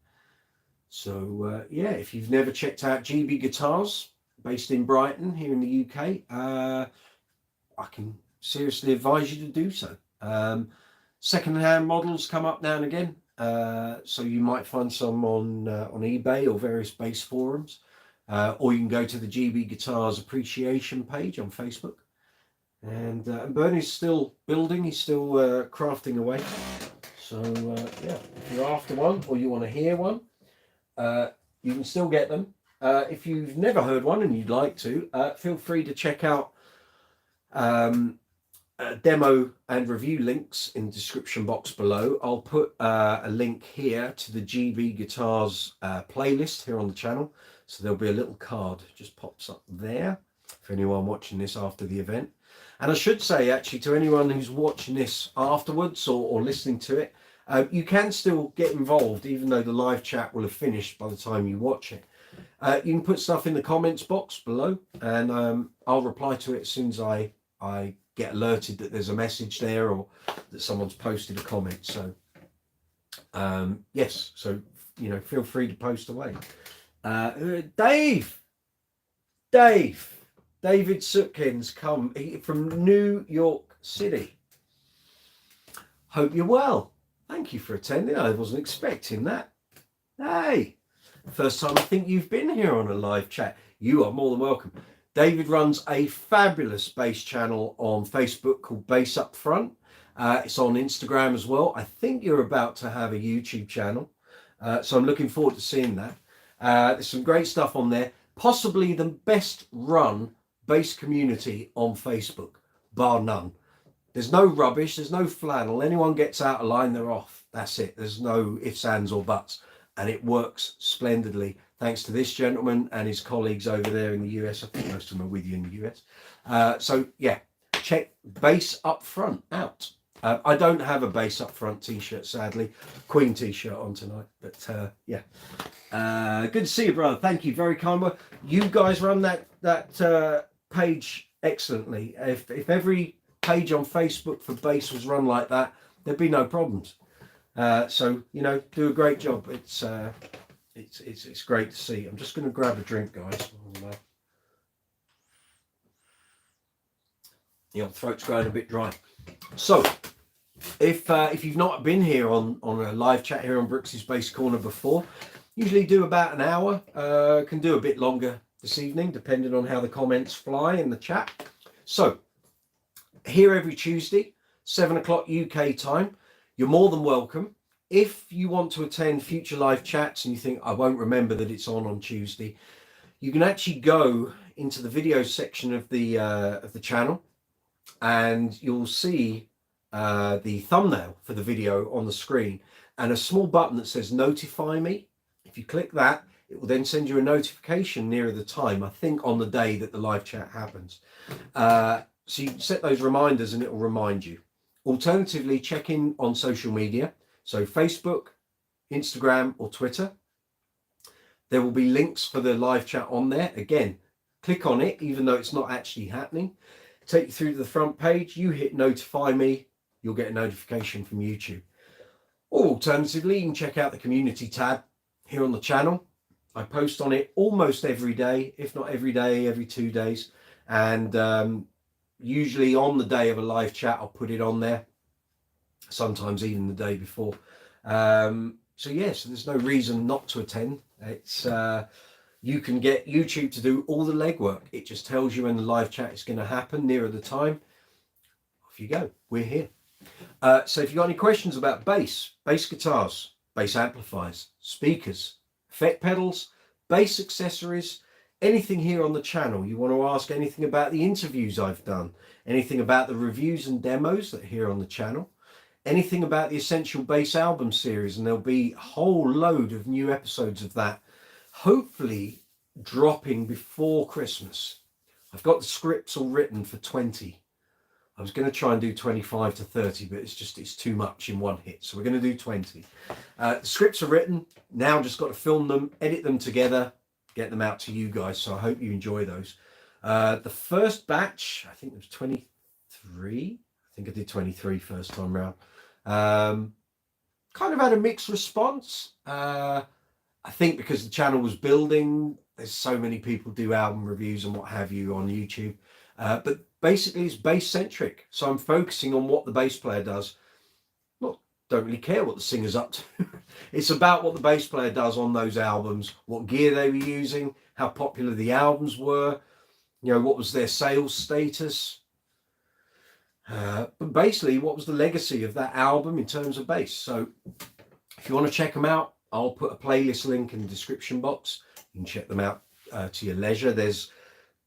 So yeah, if you've never checked out GB Guitars, based in Brighton here in the UK, I can seriously advise you to do so. Second-hand models come up now and again, so you might find some on eBay or various bass forums, or you can go to the GB Guitars appreciation page on Facebook. And Bernie's still building, he's still crafting away. So yeah, if you're after one or you want to hear one, you can still get them. If you've never heard one and you'd like to, feel free to check out demo and review links in the description box below. I'll put a link here to the GB Guitars playlist here on the channel. So there'll be a little card, just pops up there for anyone watching this after the event. And I should say, actually, to anyone who's watching this afterwards or listening to it, you can still get involved even though the live chat will have finished by the time you watch it. You can put stuff in the comments box below, and I'll reply to it as soon as I get alerted that there's a message there or that someone's posted a comment. So yes, so you know, feel free to post away. David Sutkins come from New York City. Hope you're well. Thank you for attending. I wasn't expecting that. Hey. First time I think you've been here on a live chat. You are more than welcome. David runs a fabulous bass channel on Facebook called Bass Up Front. It's on Instagram as well. I think you're about to have a YouTube channel. So I'm looking forward to seeing that. There's some great stuff on there. Possibly the best run bass community on Facebook, bar none. There's no rubbish. There's no flannel. Anyone gets out of line, they're off. That's it. There's no ifs, ands or buts. And it works splendidly thanks to this gentleman and his colleagues over there in the US. I think most of them are with you in the US. So yeah, check Bass Up Front out. I don't have a Bass Up Front t-shirt, sadly. Queen t-shirt on tonight, but yeah. Good to see you, brother. Thank you, very kind word. You guys run that page excellently. If every page on Facebook for bass was run like that, there'd be no problems. So you know, do a great job. It's great to see. I'm just going to grab a drink, guys. Yeah, throat's going a bit dry. So if you've not been here on a live chat here on Brooks's Bass Corner before, usually do about an hour. Can do a bit longer this evening depending on how the comments fly in the chat. So here every Tuesday, 7 o'clock UK time. You're more than welcome. If you want to attend future live chats and you think I won't remember that it's on Tuesday, you can actually go into the video section of the channel, and you'll see the thumbnail for the video on the screen and a small button that says notify me. If you click that, it will then send you a notification nearer the time, I think on the day that the live chat happens. So you can set those reminders and it will remind you. Alternatively, check in on social media, so Facebook, Instagram or Twitter. There will be links for the live chat on there. Again, click on it, even though it's not actually happening. Take you through to the front page, you hit notify me, you'll get a notification from YouTube. Or alternatively, you can check out the community tab here on the channel. I post on it almost every day, if not every day, every 2 days. And usually on the day of a live chat, I'll put it on there. Sometimes even the day before. So yes, there's no reason not to attend. It's you can get YouTube to do all the legwork. It just tells you when the live chat is going to happen nearer the time. Off you go. We're here. So if you've got any questions about bass guitars, bass amplifiers, speakers, effect pedals, bass accessories, anything here on the channel, you want to ask anything about the interviews I've done, anything about the reviews and demos that are here on the channel, anything about the Essential Bass album series, and there'll be a whole load of new episodes of that, hopefully dropping before Christmas. I've got the scripts all written for 20. I was going to try and do 25 to 30, but it's too much in one hit. So we're going to do 20. The scripts are written. Now just got to film them, edit them together, get them out to you guys. So I hope you enjoy those. The first batch, I think it was 23. I think I did 23 first time round. Kind of had a mixed response. I think because the channel was building, there's so many people do album reviews and what have you on YouTube. But basically it's bass centric. So I'm focusing on what the bass player does. Don't really care what the singer's up to. It's about what the bass player does on those albums, what gear they were using, how popular the albums were, you know, what was their sales status. But basically, what was the legacy of that album in terms of bass? So if you want to check them out, I'll put a playlist link in the description box. You can check them out to your leisure. There's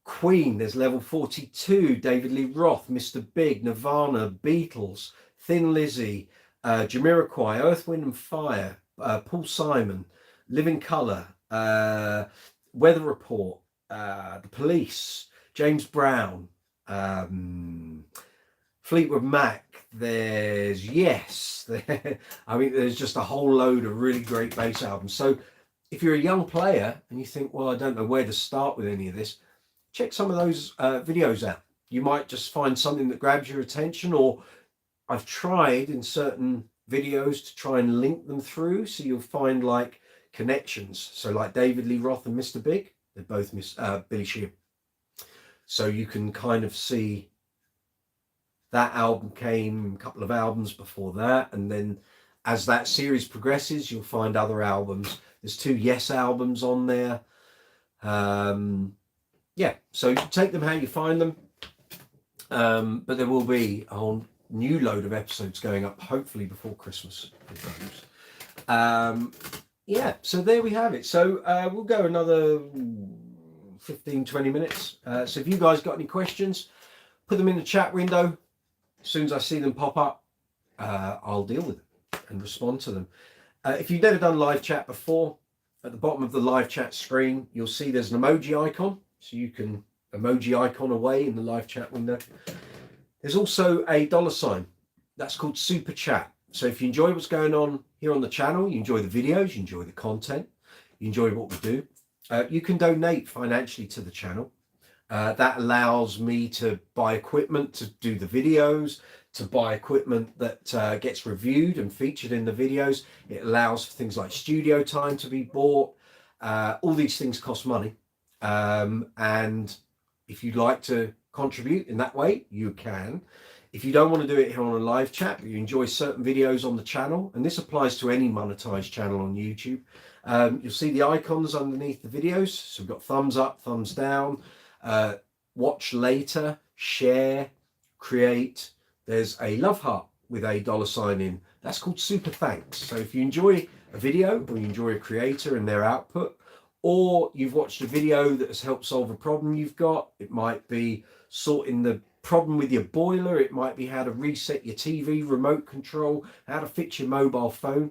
Queen, there's Level 42, David Lee Roth, Mr. Big, Nirvana, Beatles, Thin Lizzy, Jamiroquai, Earth, Wind and Fire, Paul Simon, Living Colour, Weather Report, The Police, James Brown, Fleetwood Mac, there's Yes. I mean, there's just a whole load of really great bass albums. So if you're a young player and you think, well, I don't know where to start with any of this, check some of those videos out. You might just find something that grabs your attention, or I've tried in certain videos to try and link them through, so you'll find like connections. So like David Lee Roth and Mr. Big, they're both Billy Sheehan. So you can kind of see that album came a couple of albums before that, and then as that series progresses, you'll find other albums. There's 2 Yes albums on there. Yeah, so you take them how you find them. But there will be a whole new load of episodes going up, hopefully before Christmas. Yeah, so there we have it. So we'll go another 15-20 minutes. So if you guys got any questions, put them in the chat window. As soon as I see them pop up, I'll deal with them and respond to them. If you've never done live chat before, at the bottom of the live chat screen, you'll see there's an emoji icon. So you can emoji icon away in the live chat window. There's also a $sign. That's called Super Chat. So if you enjoy what's going on here on the channel, you enjoy the videos, you enjoy the content, you enjoy what we do, you can donate financially to the channel. That allows me to buy equipment to do the videos, to buy equipment that gets reviewed and featured in the videos. It allows for things like studio time to be bought. All these things cost money. And if you'd like to contribute in that way, you can. If you don't want to do it here on a live chat, but you enjoy certain videos on the channel, and this applies to any monetized channel on YouTube, you'll see the icons underneath the videos. So we've got thumbs up, thumbs down, watch later, share, create. There's a love heart with a $sign in. That's called super thanks. So if you enjoy a video, or you enjoy a creator and their output, or you've watched a video that has helped solve a problem you've got, it might be sorting the problem with your boiler, it might be how to reset your TV remote control, how to fix your mobile phone.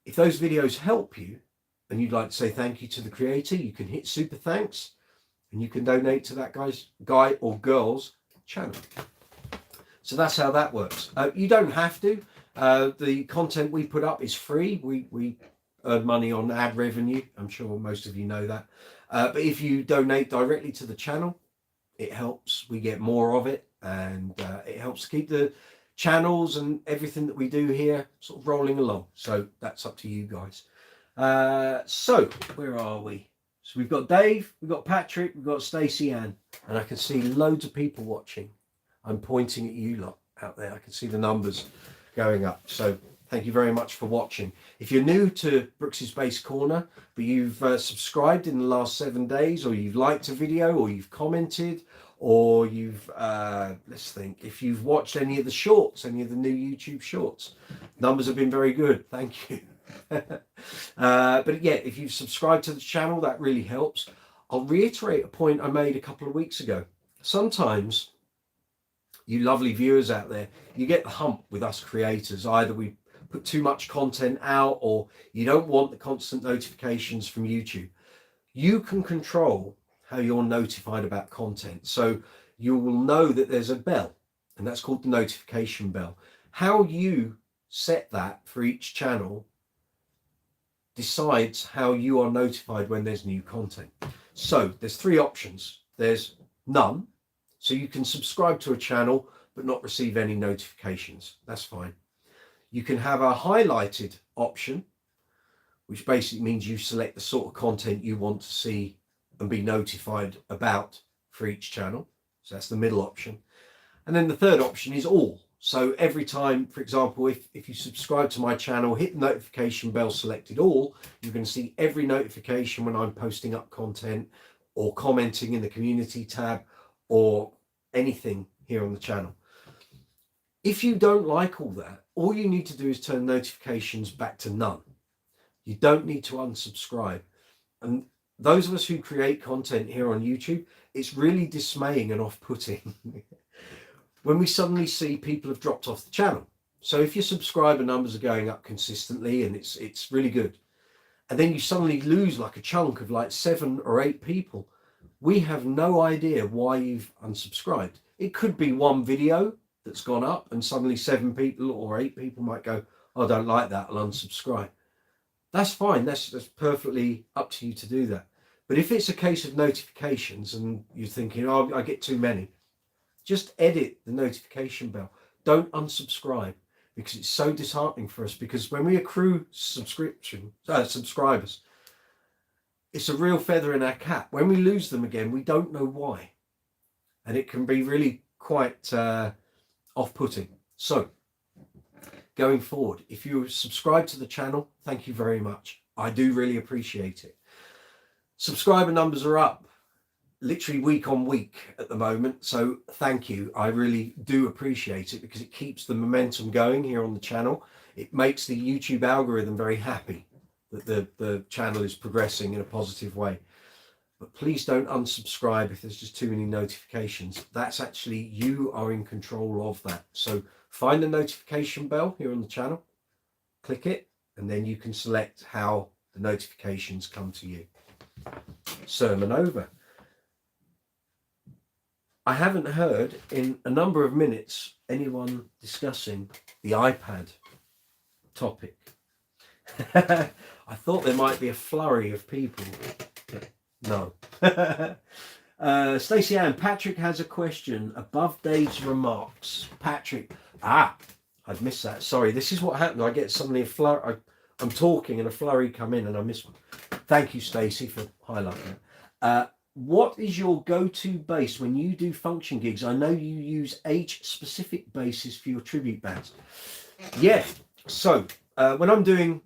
If those videos help you and you'd like to say thank you to the creator, you can hit super thanks and you can donate to that guy or girl's channel. So that's how that works. You don't have to. The content we put up is free. We earn money on ad revenue. I'm sure most of you know that. But if you donate directly to the channel, it helps. We get more of it, and it helps keep the channels and everything that we do here sort of rolling along. So that's up to you guys. So where are we? So we've got Dave, we've got Patrick, we've got Stacey Ann, and I can see loads of people watching. I'm pointing at you lot out there. I can see the numbers going up. So Thank you very much for watching. If you're new to Brooks's Bass Corner, but you've subscribed in the last 7 days, or you've liked a video, or you've commented, or you've, let's think, if you've watched any of the shorts, any of the new YouTube shorts, numbers have been very good. Thank you. But yeah, if you've subscribed to the channel, that really helps. I'll reiterate a point I made a couple of weeks ago. Sometimes, you lovely viewers out there, you get the hump with us creators. Either we put too much content out, or you don't want the constant notifications from YouTube. You can control how you're notified about content. So you will know that there's a bell, and that's called the notification bell. How you set that for each channel decides how you are notified when there's new content. So there's 3 options. There's none. So you can subscribe to a channel but not receive any notifications. That's fine. You can have a highlighted option, which basically means you select the sort of content you want to see and be notified about for each channel. So that's the middle option. And then the third option is all. So every time, for example, if you subscribe to my channel, hit the notification bell, selected all, you're going to see every notification when I'm posting up content or commenting in the community tab or anything here on the channel. If you don't like all that, all you need to do is turn notifications back to none. You don't need to unsubscribe. And those of us who create content here on YouTube, it's really dismaying and off-putting when we suddenly see people have dropped off the channel. So if your subscriber numbers are going up consistently and it's really good, and then you suddenly lose like a chunk of like 7 or 8 people, we have no idea why you've unsubscribed. It could be one video that's gone up and suddenly 7 people or 8 people might go, oh, I don't like that, I'll unsubscribe. That's fine. That's perfectly up to you to do that. But if it's a case of notifications and you're thinking, oh, I get too many, just edit the notification bell. Don't unsubscribe, because it's so disheartening for us. Because when we accrue subscribers, it's a real feather in our cap. When we lose them again, we don't know why. And it can be really quite off-putting. So going forward, if you subscribe to the channel, thank you very much. I do really appreciate it. Subscriber numbers are up literally week on week at the moment, so thank you. I really do appreciate it, because it keeps the momentum going here on the channel. It makes the YouTube algorithm very happy that the channel is progressing in a positive way. But please don't unsubscribe if there's just too many notifications. That's actually, you are in control of that. So find the notification bell here on the channel, click it, and then you can select how the notifications come to you. Sermon over. I haven't heard in a number of minutes anyone discussing the iPad topic. I thought there might be a flurry of people, but no. Stacey Ann, Patrick has a question above Dave's remarks. Patrick, I'd missed that. Sorry, this is what happened. I get suddenly a flurry. I'm talking and a flurry come in and I miss one. Thank you, Stacey, for highlighting that. What is your go-to bass when you do function gigs? I know you use age-specific basses for your tribute bands. Yeah, so when I'm doing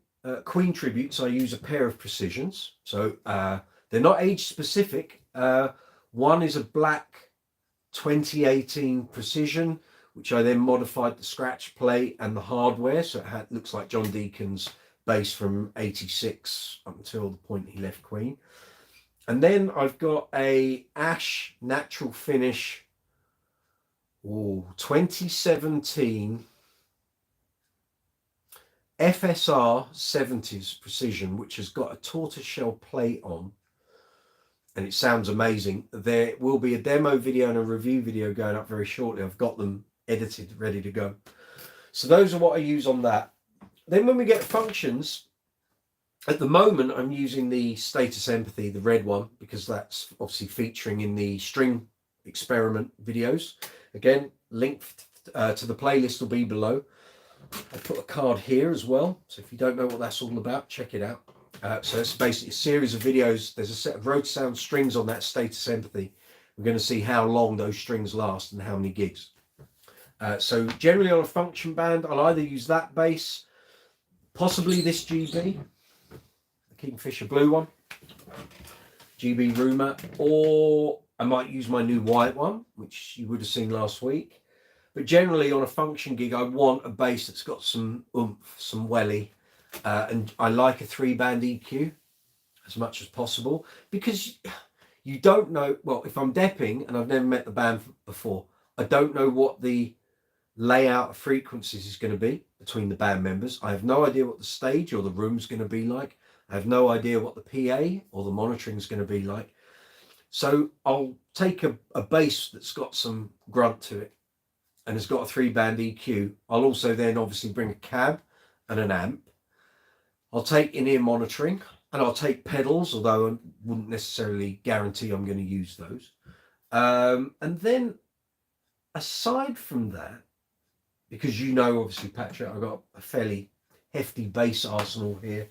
Queen tributes, I use a pair of Precisions. So they're not age-specific. One is a black 2018 Precision, which I then modified the scratch plate and the hardware, so it looks like John Deacon's bass from '86 up until the point he left Queen. And then I've got a Ash Natural Finish 2017 FSR 70s Precision, which has got a tortoiseshell plate on, and it sounds amazing. There will be a demo video and a review video going up very shortly. I've got them edited, ready to go. So those are what I use on that. Then when we get functions, at the moment, I'm using the Status Empathy, the red one, because that's obviously featuring in the string experiment videos. Again, link to the playlist will be below. I put a card here as well, so if you don't know what that's all about, check it out. So it's basically a series of videos. There's a set of road sound strings on that Status Empathy. We're going to see how long those strings last and how many gigs. So generally on a function band, I'll either use that bass, Possibly this GB, the Kingfisher blue one, GB Rumour, or I might use my new white one, which you would have seen last week. But generally on a function gig, I want a bass that's got some oomph, some welly, and I like a 3-band EQ as much as possible, because you don't know, well, if I'm depping and I've never met the band before, I don't know what the layout of frequencies is going to be between the band members. I have no idea what the stage or the room's going to be like. I have no idea what the PA or the monitoring is going to be like. So I'll take a bass that's got some grunt to it and has got a 3-band EQ. I'll also then obviously bring a cab and an amp. I'll take in-ear monitoring, and I'll take pedals, although I wouldn't necessarily guarantee I'm going to use those. And then aside from that, because you know, obviously, Patrick, I've got a fairly hefty bass arsenal here,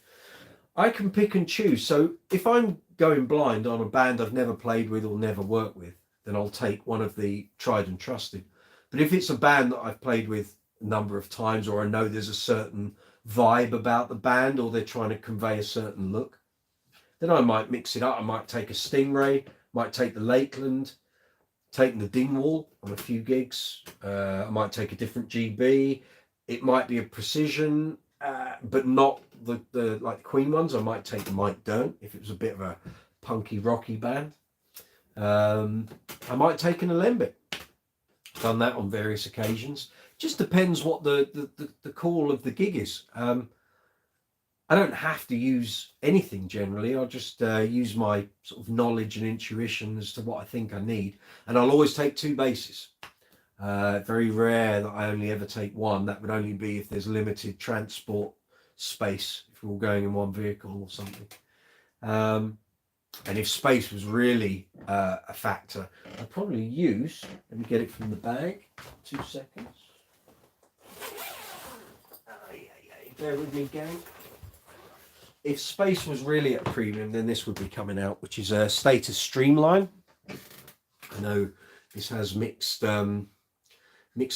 I can pick and choose. So if I'm going blind on a band I've never played with or never worked with, then I'll take one of the tried and trusted. But if it's a band that I've played with a number of times, or I know there's a certain vibe about the band, or they're trying to convey a certain look, then I might mix it up. I might take a Stingray, might take the Lakeland, taking the Dingwall on a few gigs. I might take a different GB. It might be a Precision, but not the like the Queen ones. I might take the Mike Dirnt if it was a bit of a punky rocky band. I might take an Alembic. Done that on various occasions. Just depends what the call of the gig is. I don't have to use anything generally. I'll just use my sort of knowledge and intuition as to what I think I need. And I'll always take 2 basses. Very rare that I only ever take one. That would only be if there's limited transport space, if we're all going in one vehicle or something. And if space was really a factor, I'd probably use, let me get it from the bag, 2 seconds. Bear with me, gang. If space was really at a premium, then this would be coming out, which is a Status Streamline. I know this has mixed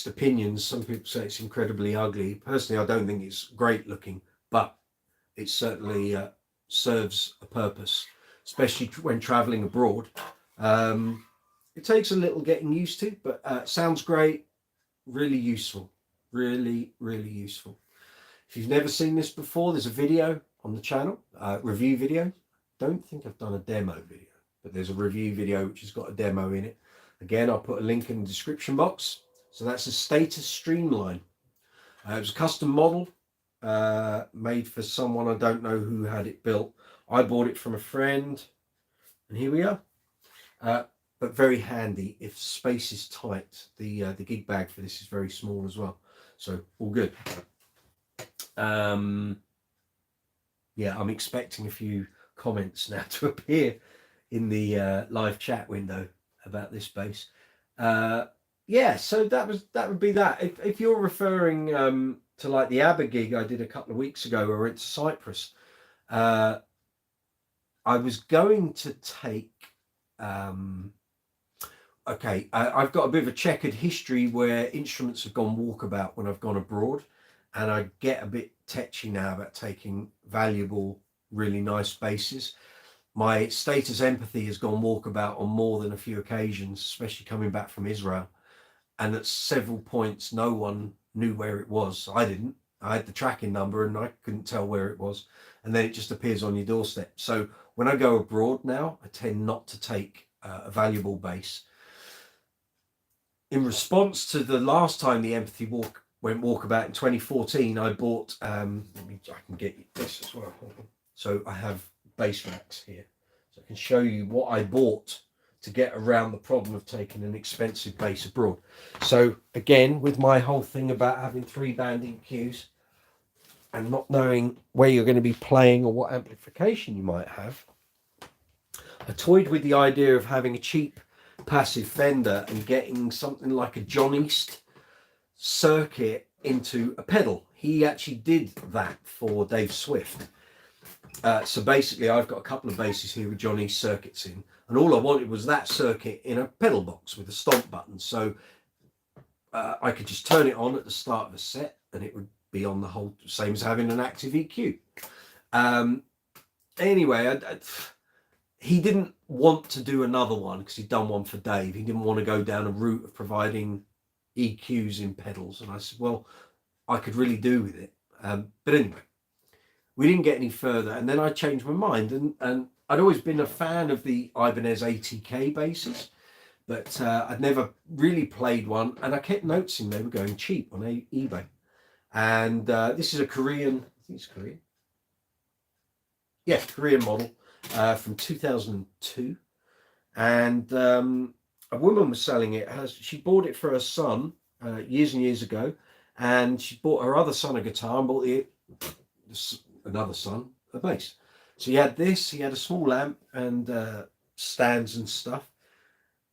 opinions. Some people say it's incredibly ugly. Personally, I don't think it's great looking, but it certainly serves a purpose, especially when traveling abroad. It takes a little getting used to, but sounds great. Really useful. Really, really useful. If you've never seen this before, there's a video on the channel, review video. Don't think I've done a demo video, but there's a review video which has got a demo in it. Again, I'll put a link in the description box. So that's a Status Streamline. It was a custom model made for someone, I don't know who had it built. I bought it from a friend, and here we are. But very handy if space is tight. The gig bag for this is very small as well, so all good. Yeah, I'm expecting a few comments now to appear in the live chat window about this bass. Yeah, so that would be that. If you're referring to like the ABBA gig I did a couple of weeks ago, where it's Cyprus, I was going to take okay, I've got a bit of a checkered history where instruments have gone walkabout when I've gone abroad, and I get a bit tetchy now about taking valuable, really nice basses. My Status Empathy has gone walkabout on more than a few occasions, especially coming back from Israel. And at several points, no one knew where it was. I didn't. I had the tracking number and I couldn't tell where it was. And then it just appears on your doorstep. So when I go abroad now, I tend not to take a valuable bass. In response to the last time the Empathy went walkabout in 2014, I bought, I can get you this as well. So I have bass racks here. So I can show you what I bought to get around the problem of taking an expensive bass abroad. So again, with my whole thing about having 3-band EQs and not knowing where you're going to be playing or what amplification you might have, I toyed with the idea of having a cheap passive Fender and getting something like a John East circuit into a pedal. He actually did that for Dave Swift. So basically I've got a couple of basses here with John East circuits in, and all I wanted was that circuit in a pedal box with a stomp button. So I could just turn it on at the start of a set and it would be on the whole, same as having an active EQ. Anyway, he didn't want to do another one because he'd done one for Dave. He didn't want to go down a route of providing EQs in pedals. And I said, well, I could really do with it. But anyway, we didn't get any further. And then I changed my mind. And I'd always been a fan of the Ibanez ATK basses, but I'd never really played one. And I kept noticing they were going cheap on eBay. And this is a Korean, I think it's Korean. Yeah, Korean model from 2002. And a woman was selling it. She bought it for her son years and years ago. And she bought her other son a guitar and bought another son a bass. So he had this, he had a small amp and stands and stuff.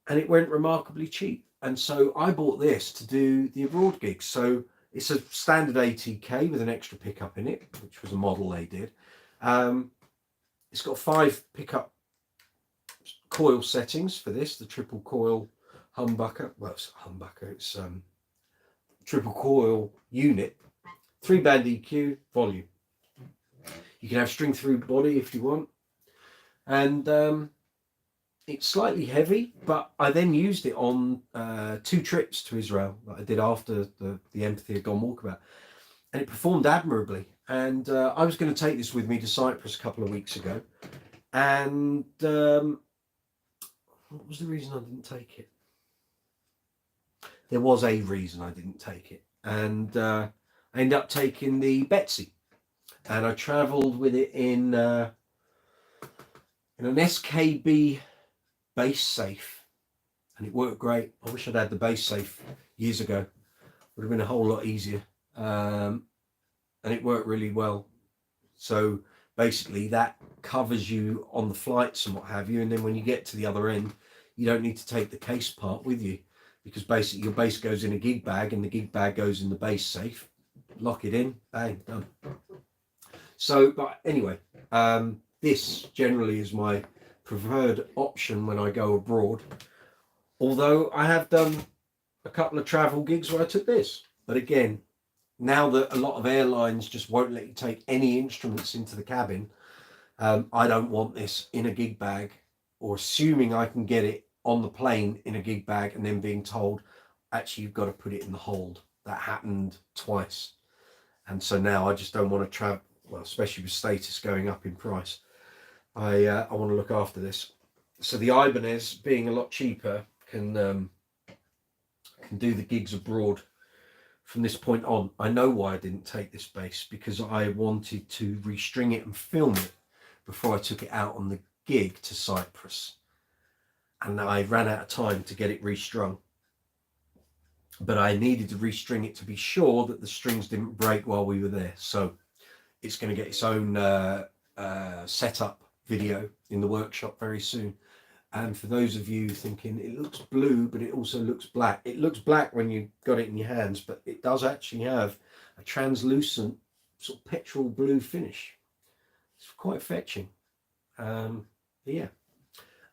And it went remarkably cheap. And so I bought this to do the abroad gigs. So it's a standard ATK with an extra pickup in it, which was a model they did. It's got 5 pickup coil settings for this, the triple coil humbucker. Well, it's a humbucker, it's triple coil unit, 3-band EQ, volume. You can have string through body if you want. And it's slightly heavy, but I then used it on 2 trips to Israel that I did after the Empathy had gone walkabout. And it performed admirably. And I was going to take this with me to Cyprus a couple of weeks ago. And what was the reason I didn't take it? There was a reason I didn't take it. And I ended up taking the Betsy. And I travelled with it in an SKB bass safe. And it worked great. I wish I'd had the bass safe years ago. Would have been a whole lot easier. And it worked really well. So basically that covers you on the flights and what have you. And then when you get to the other end, you don't need to take the case part with you, because basically your bass goes in a gig bag and the gig bag goes in the bass safe. Lock it in, bang, done. So, but anyway, this generally is my preferred option when I go abroad. Although I have done a couple of travel gigs where I took this. But again, now that a lot of airlines just won't let you take any instruments into the cabin, I don't want this in a gig bag, or assuming I can get it on the plane in a gig bag and then being told, actually, you've got to put it in the hold. That happened twice. And so now I just don't want to travel, well, especially with status going up in price. I want to look after this. So the Ibanez, being a lot cheaper, can do the gigs abroad from this point on. I know why I didn't take this bass, because I wanted to restring it and film it before I took it out on the gig to Cyprus. And I ran out of time to get it restrung. But I needed to restring it to be sure that the strings didn't break while we were there. So it's going to get its own setup video in the workshop very soon. And for those of you thinking it looks blue, but it also looks black. It looks black when you've got it in your hands, but it does actually have a translucent sort of petrol blue finish. It's quite fetching. Yeah.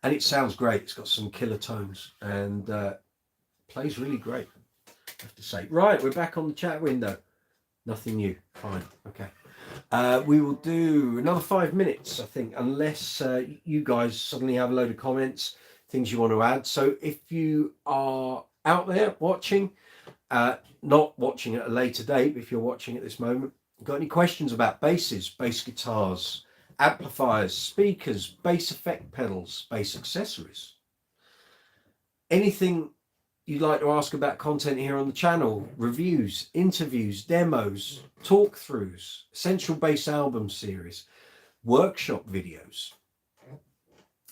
And it sounds great. It's got some killer tones and plays really great, I have to say. Right, we're back on the chat window. Nothing new. Fine. Okay. We will do another 5 minutes, I think, unless you guys suddenly have a load of comments, things you want to add. So if you are out there watching, not watching at a later date, but if you're watching at this moment, got any questions about basses, bass guitars, amplifiers, speakers, bass effect pedals, bass accessories, anything you'd like to ask about content here on the channel, reviews, interviews, demos, talk throughs, essential bass album series, workshop videos.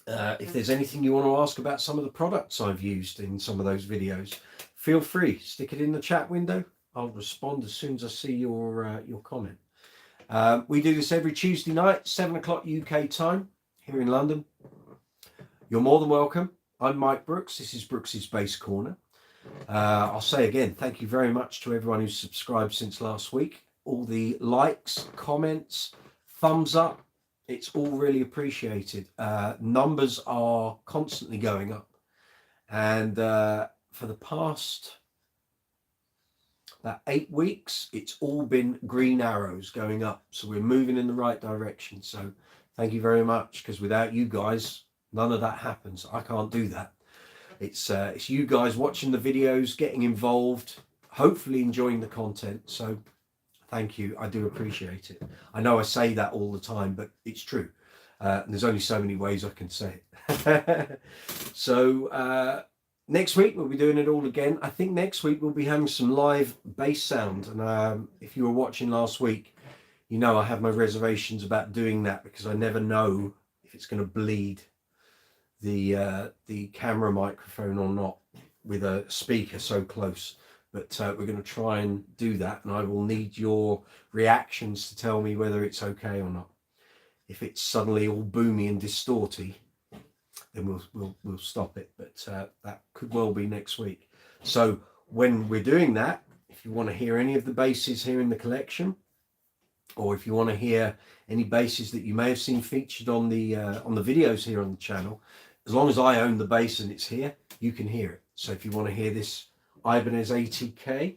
If there's anything you want to ask about some of the products I've used in some of those videos, feel free, stick it in the chat window. I'll respond as soon as I see your comment. We do this every Tuesday night, 7 o'clock UK time here in London. You're more than welcome. I'm Mike Brooks. This is Brooks's Bass Corner. I'll say again, thank you very much to everyone who's subscribed since last week. All the likes, comments, thumbs up, it's all really appreciated. Numbers are constantly going up. And for the past that 8 weeks, it's all been green arrows going up. So we're moving in the right direction. So thank you very much, because without you guys, none of that happens. I can't do that. It's you guys watching the videos, getting involved, hopefully enjoying the content. So thank you. I do appreciate it. I know I say that all the time, but it's true. And there's only so many ways I can say it. So next week we'll be doing it all again. I think next week we'll be having some live bass sound. And if you were watching last week, you know I have my reservations about doing that, because I never know if it's going to bleed the camera microphone or not with a speaker so close. But we're going to try and do that, and I will need your reactions to tell me whether it's okay or not. If it's suddenly all boomy and distorty, then we'll stop it. But that could well be next week. So when we're doing that, if you want to hear any of the basses here in the collection, or if you want to hear any basses that you may have seen featured on the videos here on the channel, as long as I own the bass and it's here, you can hear it. So if you want to hear this Ibanez ATK,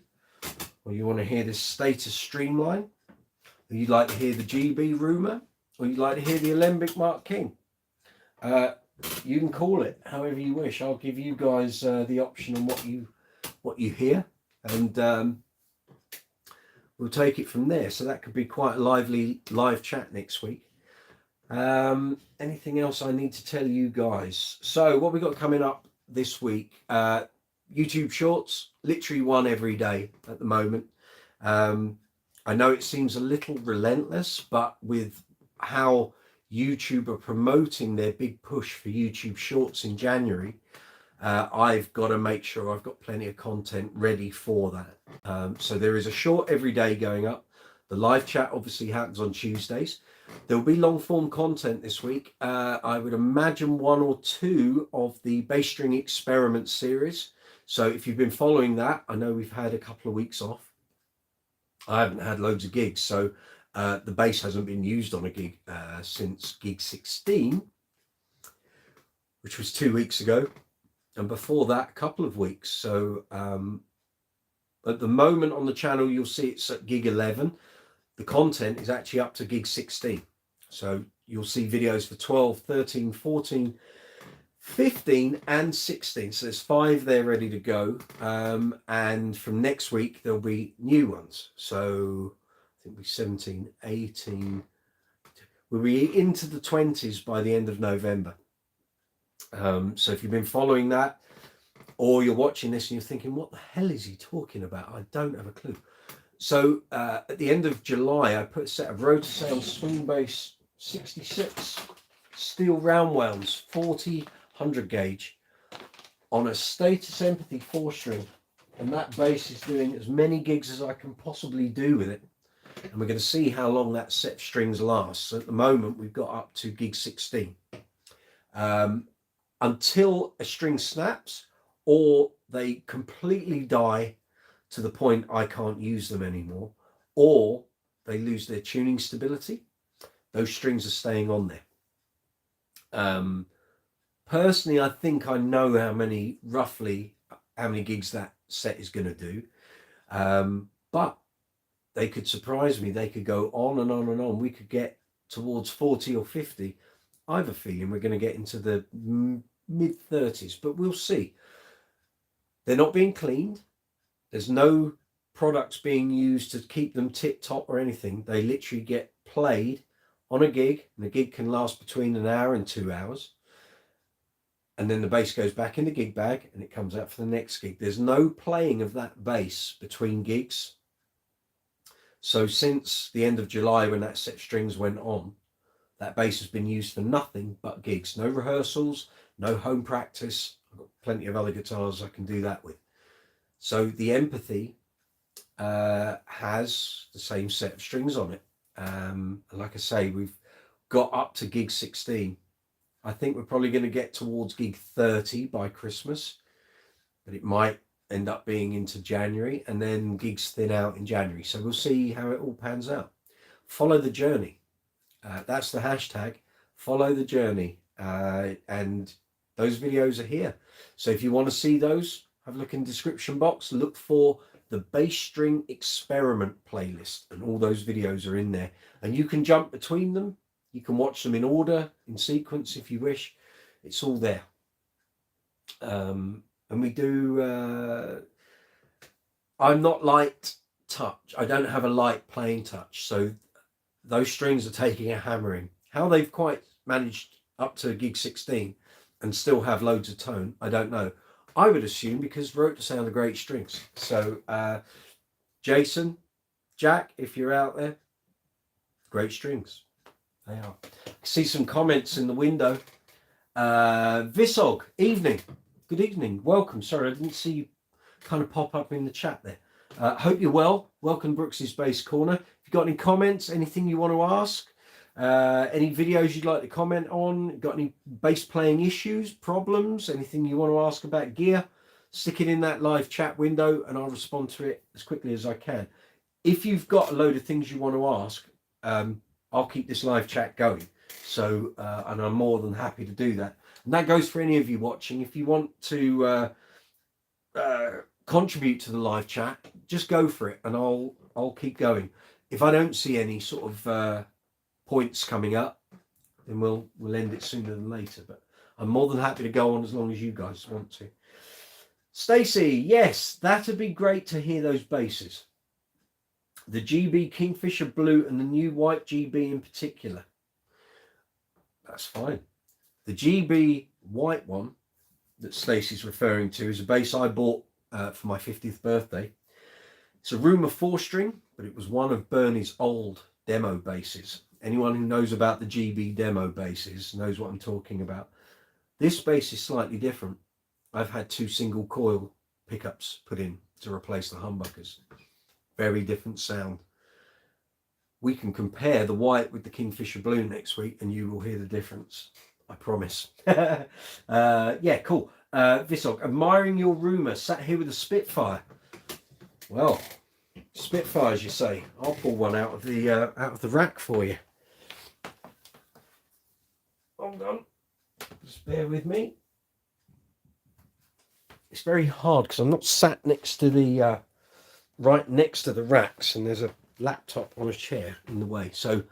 or you want to hear this Status Streamline, or you'd like to hear the GB Rumor, or you'd like to hear the Alembic Mark King, you can call it however you wish. I'll give you guys the option on what you hear, and we'll take it from there. So that could be quite a lively live chat next week. Anything else I need to tell you guys? So what we got coming up this week, YouTube Shorts, literally one every day at the moment. I know it seems a little relentless, but with how YouTube are promoting their big push for YouTube Shorts in January, I've got to make sure I've got plenty of content ready for that. So there is a short every day going up. The live chat obviously happens on Tuesdays. There will be long form content this week. I would imagine 1 or 2 of the bass string experiment series. So if you've been following that, I know we've had a couple of weeks off. I haven't had loads of gigs, so the bass hasn't been used on a gig since gig 16, which was 2 weeks ago, and before that a couple of weeks. So at the moment on the channel you'll see it's at gig 11. The content is actually up to gig 16, so you'll see videos for 12, 13, 14, 15 and 16. So there's 5 there ready to go, and from next week there'll be new ones. So I think we'll be 17, 18, we'll be into the 20s by the end of November. So if you've been following that, or you're watching this and you're thinking, what the hell is he talking about? I don't have a clue. So at the end of July, I put a set of Rotosound swing bass 66 steel round wounds, 40 100 gauge on a Status Empathy 4-string, and that bass is doing as many gigs as I can possibly do with it, and we're going to see how long that set of strings lasts. So at the moment we've got up to gig 16, until a string snaps or they completely die to the point I can't use them anymore, or they lose their tuning stability. Those strings are staying on there. Personally, I think I know roughly how many gigs that set is going to do, but they could surprise me. They could go on and on and on. We could get towards 40 or 50. I have a feeling we're going to get into the mid-30s, but we'll see. They're not being cleaned. There's no products being used to keep them tip-top or anything. They literally get played on a gig, and the gig can last between an hour and 2 hours. And then the bass goes back in the gig bag and it comes out for the next gig. There's no playing of that bass between gigs. So since the end of July, when that set of strings went on, that bass has been used for nothing but gigs. No rehearsals, no home practice. I've got plenty of other guitars I can do that with. So the Empathy has the same set of strings on it. Like I say, we've got up to gig 16. I think we're probably going to get towards gig 30 by Christmas, but it might end up being into January, and then gigs thin out in January. So we'll see how it all pans out. Follow the journey. That's the hashtag. Follow the journey. And those videos are here. So if you want to see those, have a look in the description box. Look for the bass string experiment playlist, and all those videos are in there, and you can jump between them. You can watch them in order, in sequence if you wish. It's all there. And we do I'm not light touch. I don't have a light playing touch, so those strings are taking a hammering. How they've quite managed up to gig 16 and still have loads of tone, I don't know. I would assume because wrote to sound the great strings. So Jason, Jack, if you're out there, great strings. They are. I see some comments in the window. Visog, evening. Good evening. Welcome. Sorry, I didn't see you kind of pop up in the chat there. Hope you're well. Welcome Brooks's Bass Corner. If you've got any comments, anything you want to ask, any videos you'd like to comment on, got any bass playing issues, problems, anything you want to ask about gear, stick it in that live chat window and I'll respond to it as quickly as I can. If you've got a load of things you want to ask, I'll keep this live chat going. So, and I'm more than happy to do that. And that goes for any of you watching. If you want to contribute to the live chat, just go for it and I'll keep going. If I don't see any sort of points coming up, then we'll end it sooner than later. But I'm more than happy to go on as long as you guys want to. Stacey, yes, that'd be great to hear those basses. The GB Kingfisher Blue and the new white GB in particular. That's fine. The GB white one that Stacey's referring to is a bass I bought for my 50th birthday. It's a Rumour 4-string, but it was one of Bernie's old demo basses. Anyone who knows about the GB demo basses knows what I'm talking about. This bass is slightly different. I've had 2 single coil pickups put in to replace the humbuckers. Very different sound. We can compare the white with the Kingfisher Blue next week and you will hear the difference. I promise. Yeah, cool. Visog, admiring your Rumour, sat here with a Spitfire. Well, Spitfires, you say? I'll pull one out of the rack for you. Hold on. Just bear with me. It's very hard because I'm not sat next to the right next to the racks, and there's a laptop on a chair in the way. So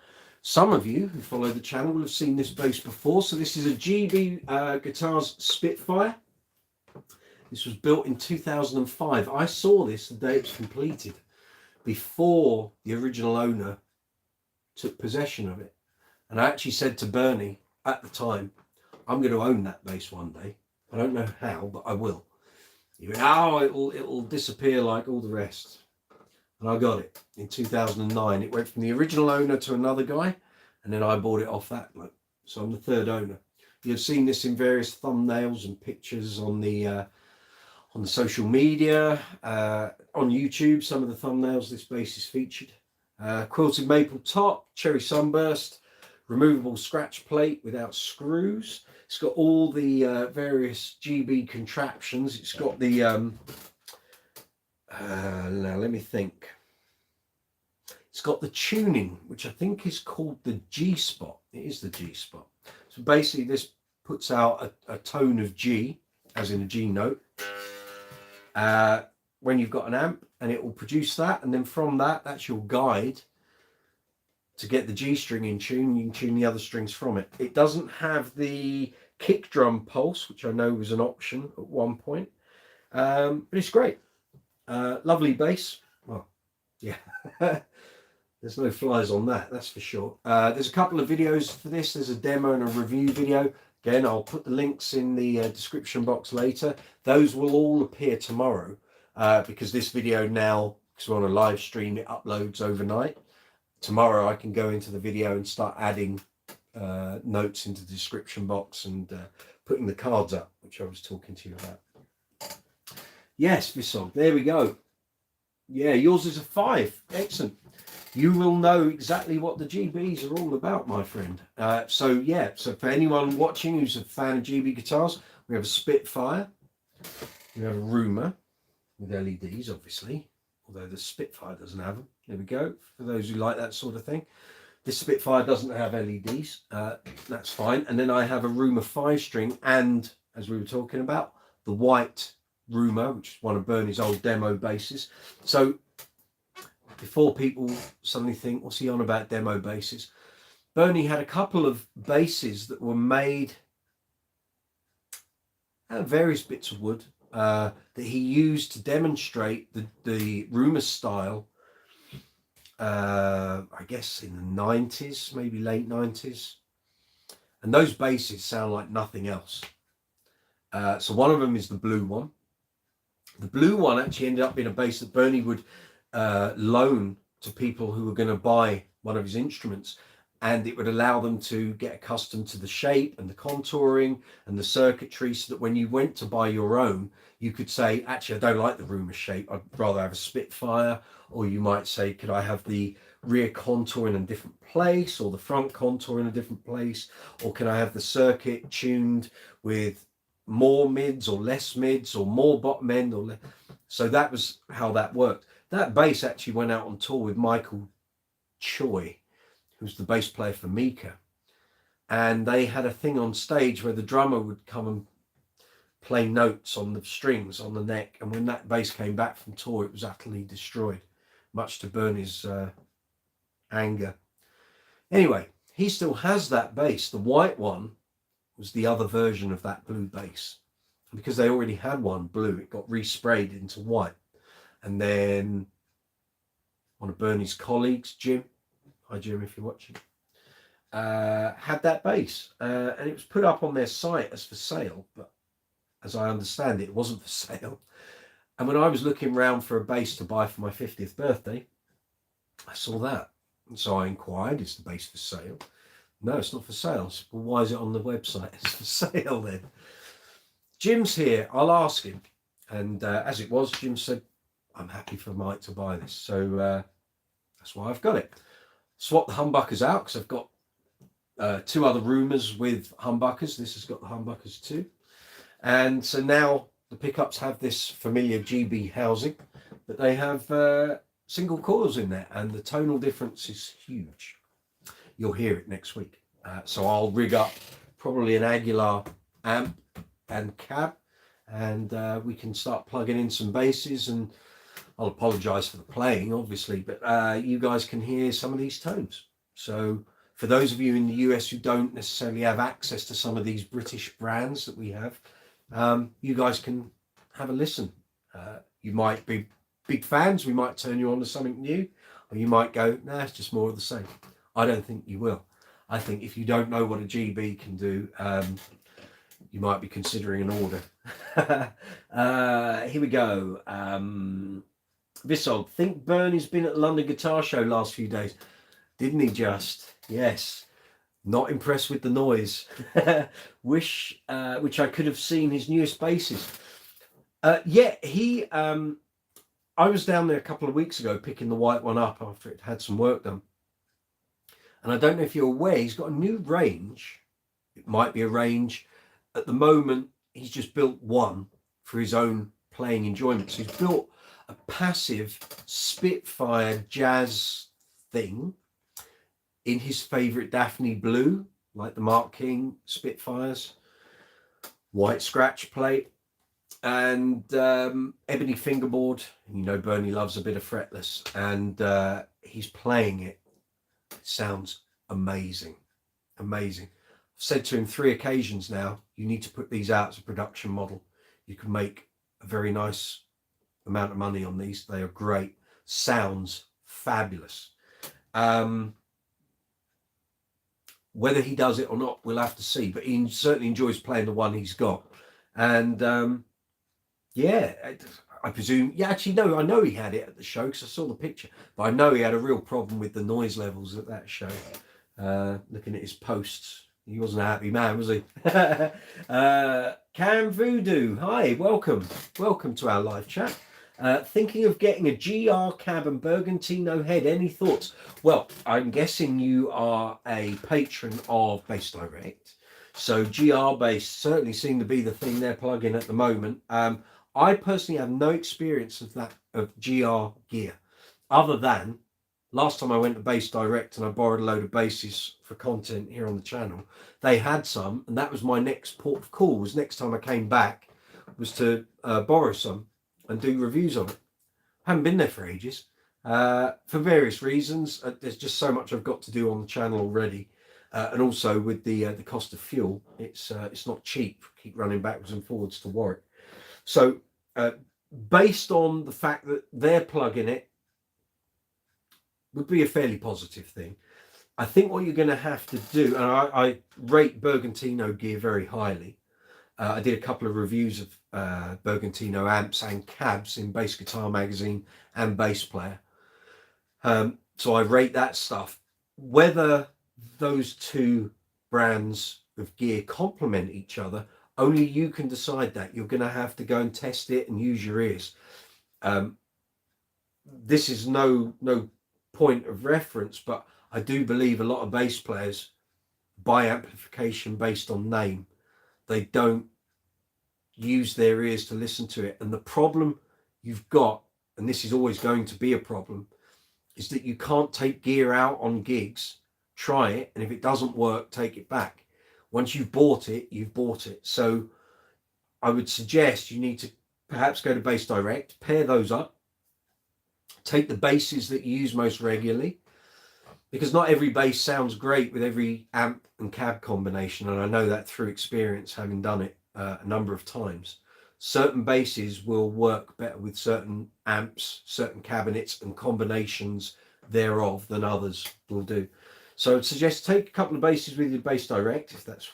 some of you who follow the channel will have seen this bass before. So this is a GB Guitars Spitfire. This was built in 2005. I saw this the day it was completed, before the original owner took possession of it. And I actually said to Bernie at the time, I'm going to own that bass one day. I don't know how, but I will. He went, oh, it'll disappear like all the rest. And I got it in 2009. It went from the original owner to another guy, and then I bought it off that bloke. So I'm the third owner. You've seen this in various thumbnails and pictures on the social media, on YouTube. Some of the thumbnails this bass is featured. Quilted maple top, cherry sunburst, removable scratch plate without screws. It's got all the various GB contraptions. It's got the now let me think. It's got the tuning, which I think is called the G spot. It is the G spot. So basically this puts out a tone of G, as in a G note, when you've got an amp, and it will produce that. And then from that, that's your guide to get the G string in tune. You can tune the other strings from it. It doesn't have the kick drum pulse, which I know was an option at one point, but it's great. Lovely bass. Well, yeah. There's no flies on that, that's for sure. There's a couple of videos for this. There's a demo and a review video. Again, I'll put the links in the description box later. Those will all appear tomorrow because this video now, because we're on a live stream, it uploads overnight. Tomorrow I can go into the video and start adding notes into the description box and putting the cards up, which I was talking to you about. Yes, Visog, there we go. Yeah, yours is a 5. Excellent. You will know exactly what the GBs are all about, my friend. So yeah, so for anyone watching who's a fan of GB guitars, we have a Spitfire, we have a Rumour with LEDs, obviously, although the Spitfire doesn't have them. There we go, for those who like that sort of thing. This Spitfire doesn't have LEDs, that's fine. And then I have a Rumour 5-string and, as we were talking about, the white Rumour, which is one of Bernie's old demo basses. So before people suddenly think, what's he on about demo basses? Bernie had a couple of basses that were made out of various bits of wood that he used to demonstrate the Rumour style, I guess in the 90s, maybe late 90s. And those basses sound like nothing else. So one of them is the blue one. The blue one actually ended up being a bass that Bernie would loan to people who were going to buy one of his instruments, and it would allow them to get accustomed to the shape and the contouring and the circuitry, so that when you went to buy your own, you could say, actually, I don't like the Rumour shape, I'd rather have a Spitfire. Or you might say, could I have the rear contour in a different place, or the front contour in a different place, or can I have the circuit tuned with more mids or less mids, or more bottom end or less? So that was how that worked. That bass actually went out on tour with Michael Choi, who's the bass player for Mika, and they had a thing on stage where the drummer would come and play notes on the strings on the neck, and when that bass came back from tour, it was utterly destroyed, much to Bernie's anger. Anyway, he still has that bass. The white one was the other version of that blue bass. Because they already had one blue, it got resprayed into white. And then one of Bernie's colleagues, Jim, hi Jim if you're watching, had that bass. And it was put up on their site as for sale, but as I understand it, it wasn't for sale. And when I was looking around for a bass to buy for my 50th birthday, I saw that. And so I inquired, is the bass for sale? No, it's not for sale. So, well, why is it on the website? It's for sale then. Jim's here. I'll ask him. And as it was, Jim said, I'm happy for Mike to buy this. So that's why I've got it. Swap the humbuckers out, because I've got two other Rumours with humbuckers. This has got the humbuckers too. And so now the pickups have this familiar GB housing, but they have single coils in there, and the tonal difference is huge. You'll hear it next week. So I'll rig up probably an Aguilar amp and cab, and we can start plugging in some basses, and I'll apologize for the playing obviously, but you guys can hear some of these tones. So for those of you in the US who don't necessarily have access to some of these British brands that we have, you guys can have a listen. You might be big fans, we might turn you on to something new, or you might go, nah, it's just more of the same. I don't think you will. I think if you don't know what a GB can do, you might be considering an order. Here we go. Visog, think Bernie's been at the London Guitar Show last few days. Didn't he just? Yes. Not impressed with the noise. Which I could have seen his newest basses. Yeah, I was down there a couple of weeks ago picking the white one up after it had some work done. And I don't know if you're aware, he's got a new range. It might be a range. At the moment, he's just built one for his own playing enjoyment. So he's built a passive Spitfire jazz thing in his favourite Daphne blue, like the Mark King Spitfires, white scratch plate, and ebony fingerboard. You know Bernie loves a bit of fretless, and he's playing it. It sounds amazing. Amazing. I've said to him 3 occasions now, you need to put these out as a production model. You can make a very nice amount of money on these. They are great. Sounds fabulous. Whether he does it or not, we'll have to see. But he certainly enjoys playing the one he's got. And yeah, I presume, yeah, actually, no, I know he had it at the show because I saw the picture. But I know he had a real problem with the noise levels at that show. Looking at his posts. He wasn't a happy man, was he? Cam Voodoo, hi, welcome. Welcome to our live chat. Thinking of getting a GR cab and Bergantino head. Any thoughts? Well, I'm guessing you are a patron of Bass Direct. So GR bass certainly seem to be the thing they're plugging at the moment. I personally have no experience of that, of GR gear, other than last time I went to Bass Direct and I borrowed a load of basses for content here on the channel. They had some, and that was my next port of call. Was next time I came back, was to borrow some and do reviews on it. I haven't been there for ages for various reasons. There's just so much I've got to do on the channel already. And also with the cost of fuel, it's not cheap. Keep running backwards and forwards to Warwick. So based on the fact that they're plugging it, would be a fairly positive thing. I think what you're going to have to do, and I rate Bergantino gear very highly. I did a couple of reviews of Bergantino amps and cabs in Bass Guitar Magazine and Bass Player. So I rate that stuff. Whether those two brands of gear complement each other, only you can decide that. You're going to have to go and test it and use your ears. This is no point of reference, but I do believe a lot of bass players buy amplification based on name. They don't use their ears to listen to it. And the problem you've got, and this is always going to be a problem, is that you can't take gear out on gigs, try it, and if it doesn't work, take it back. Once you've bought it, you've bought it. So I would suggest you need to perhaps go to Bass Direct, pair those up, take the basses that you use most regularly, because not every bass sounds great with every amp and cab combination, and I know that through experience, having done it a number of times. Certain basses will work better with certain amps, certain cabinets and combinations thereof than others will do. So I'd suggest take a couple of basses with your Bass Direct, if that's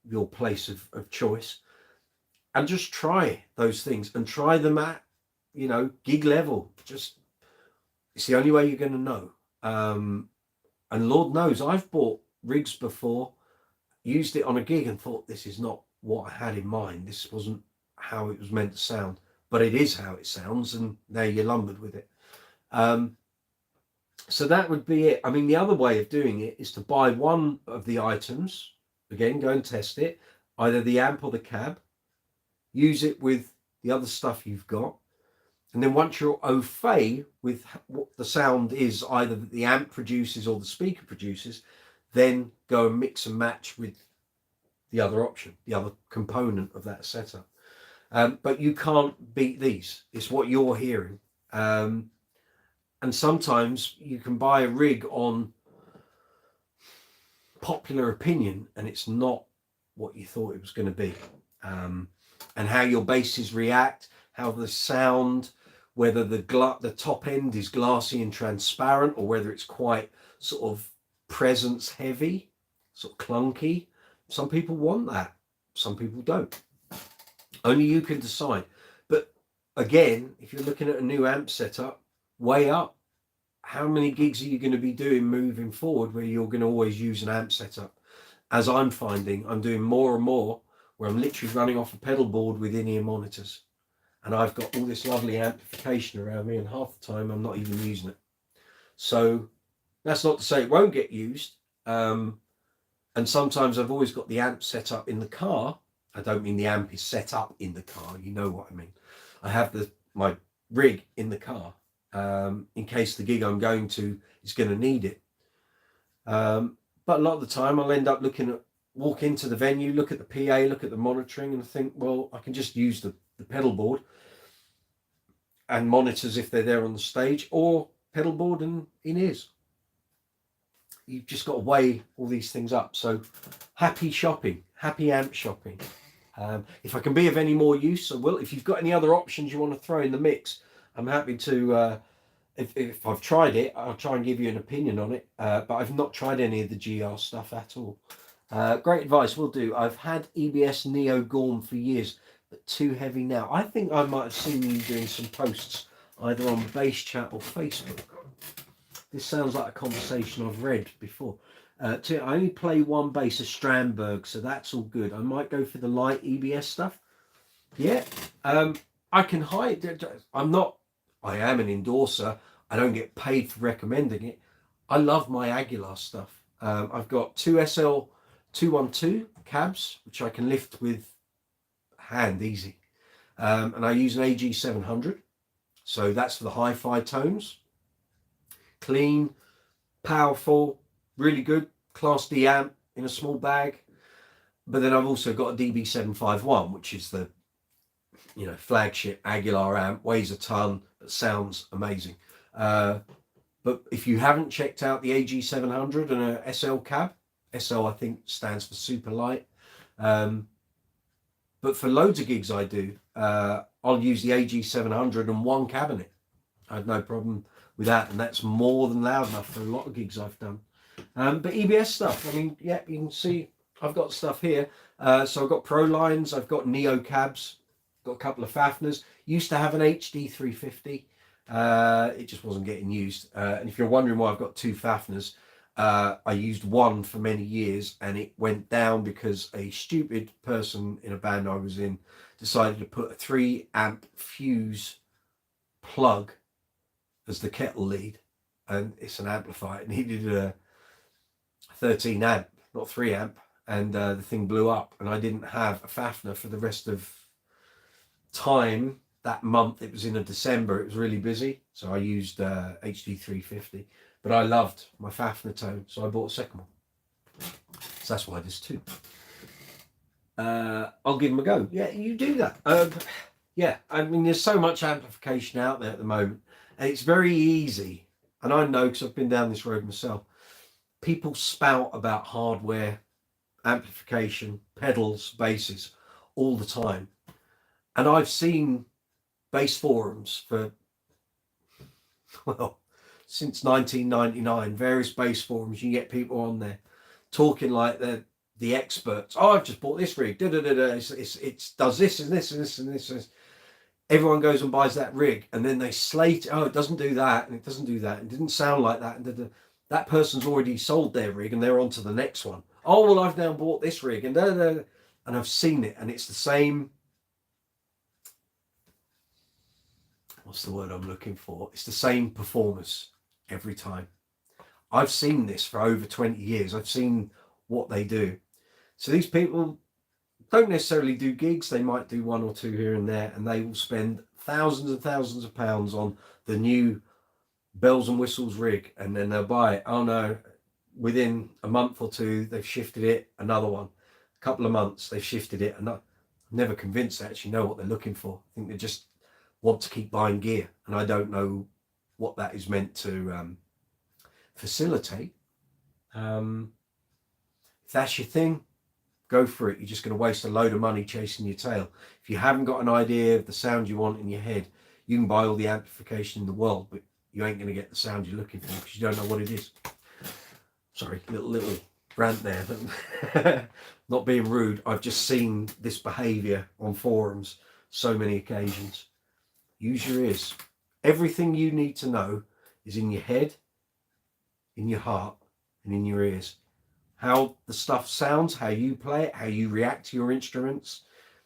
your place of choice, and just try those things and try them at, gig level. Just, it's the only way you're going to know. And Lord knows I've bought rigs before, used it on a gig and thought, this is not what I had in mind. This wasn't how it was meant to sound, but it is how it sounds, and there you're lumbered with it. So that would be it. I mean, the other way of doing it is to buy one of the items, again, go and test it, either the amp or the cab, use it with the other stuff you've got, and then once you're au fait with what the sound is, either that the amp produces or the speaker produces, then go and mix and match with the other option, the other component of that setup. But you can't beat these. It's what you're hearing. And sometimes you can buy a rig on popular opinion and it's not what you thought it was going to be. And how your basses react, how the sound, whether the top end is glassy and transparent or whether it's quite sort of presence heavy, sort of clunky. Some people want that, some people don't. Only you can decide. But again, if you're looking at a new amp setup, weigh up how many gigs are you going to be doing moving forward where you're going to always use an amp setup. As I'm finding, I'm doing more and more where I'm literally running off a pedal board with in-ear monitors, and I've got all this lovely amplification around me, and half the time I'm not even using it. So that's not to say it won't get used. And sometimes I've always got the amp set up in the car. I don't mean the amp is set up in the car, you know what I mean. I have my rig in the car in case the gig I'm going to is going to need it. But a lot of the time I'll end up walk into the venue, look at the PA, look at the monitoring, and think, well, I can just use the pedal board and monitors if they're there on the stage, or pedal board and in-ears. You've just got to weigh all these things up. So happy shopping, happy amp shopping. If I can be of any more use, I will. If you've got any other options you want to throw in the mix, I'm happy to, if I've tried it, I'll try and give you an opinion on it. But I've not tried any of the GR stuff at all. Great advice, will do. I've had EBS Neo Gorm for years, but too heavy now. I think I might have seen you doing some posts either on Bass Chat or Facebook. This sounds like a conversation I've read before. I only play one bass, a Strandberg, so that's all good. I might go for the light EBS stuff. Yeah, I can hide. I am an endorser. I don't get paid for recommending it. I love my Aguilar stuff. I've got two SL212 cabs, which I can lift with hand easy. And I use an AG700. So that's for the hi-fi tones. Clean, powerful, really good Class D amp in a small bag. But then I've also got a DB751, which is the you know, flagship Aguilar amp, weighs a ton, but sounds amazing. But if you haven't checked out the AG700 and a SL cab, SL I think stands for super light. But for loads of gigs I do, I'll use the AG700 and one cabinet. I had no problem with that, and that's more than loud enough for a lot of gigs I've done. But EBS stuff, I mean, yeah, you can see I've got stuff here. So I've got Pro lines, I've got Neo cabs, got a couple of Fafners. Used to have an HD 350. It just wasn't getting used. And if you're wondering why I've got two Fafners, I used one for many years and it went down because a stupid person in a band I was in decided to put a 3 amp fuse plug as the kettle lead, and it's an amplifier. It needed a 13 amp, not 3 amp, and the thing blew up, and I didn't have a Fafner for the rest of time. That month, it was in December, it was really busy, so I used HD 350, but I loved my Fafner tone, so I bought a second one. So that's why there's two. I'll give them a go. Yeah, you do that. Yeah, I mean, there's so much amplification out there at the moment, and it's very easy, and I know because I've been down this road myself. People spout about hardware, amplification, pedals, basses all the time, and I've seen bass forums for, well, since 1999, various bass forums. You get people on there talking like they're the experts. Oh, I've just bought this rig. It does this and this and this and this. Everyone goes and buys that rig, and then they slate. Oh, it doesn't do that, and it doesn't do that. It didn't sound like that. And that person's already sold their rig, and they're on to the next one. Oh, well, I've now bought this rig, and I've seen it, and it's the same. What's the word I'm looking for? It's the same performance every time. I've seen this for over 20 years. I've seen what they do. So these people don't necessarily do gigs. They might do one or two here and there, and they will spend thousands and thousands of pounds on the new bells and whistles rig, and then they'll buy it. Oh no, within a month or two, they've shifted it, another one. A couple of months, they've shifted it, and I'm never convinced they actually know what they're looking for. I think they just want to keep buying gear, and I don't know what that is meant to facilitate. If that's your thing, go for it. You're just going to waste a load of money chasing your tail. If you haven't got an idea of the sound you want in your head, you can buy all the amplification in the world, but you ain't going to get the sound you're looking for because you don't know what it is. Sorry, little rant there. Not being rude, I've just seen this behaviour on forums so many occasions. Use your ears. Everything you need to know is in your head, in your heart, and in your ears. How the stuff sounds, how you play it, how you react to your instruments,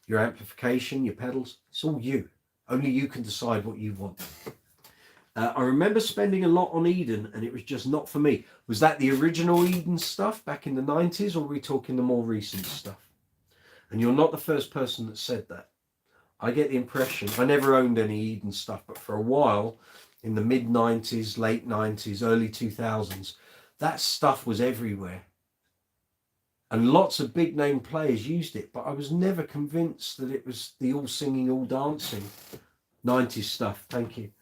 your amplification, your pedals. It's all you. Only you can decide what you want. I remember spending a lot on Eden, and it was just not for me. Was that the original Eden stuff back in the 90s, or were we talking the more recent stuff? And you're not the first person that said that. I get the impression, I never owned any Eden stuff, but for a while, in the mid-90s, late 90s, early 2000s, that stuff was everywhere. And lots of big name players used it, but I was never convinced that it was the all singing, all dancing 90s stuff. Thank you.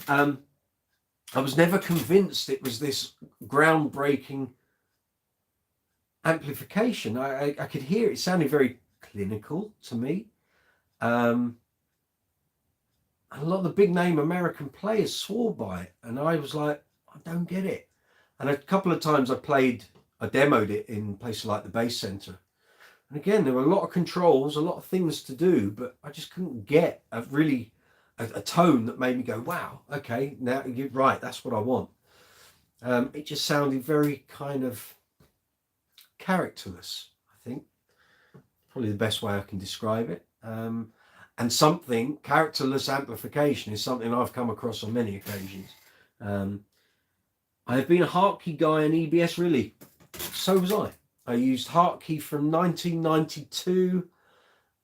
I was never convinced it was this groundbreaking amplification. I could hear it sounded very clinical to me. A lot of the big name American players swore by it, and I was like, I don't get it. And a couple of times I demoed it in places like the Bass Centre, and again there were a lot of controls, a lot of things to do, but I just couldn't get a tone that made me go, wow, okay, now you're right, that's what I want. It just sounded very kind of characterless, I think. Probably the best way I can describe it. And something, characterless amplification is something I've come across on many occasions. I have been a Hartkey guy in EBS, really. So was I. I used Hartkey from 1992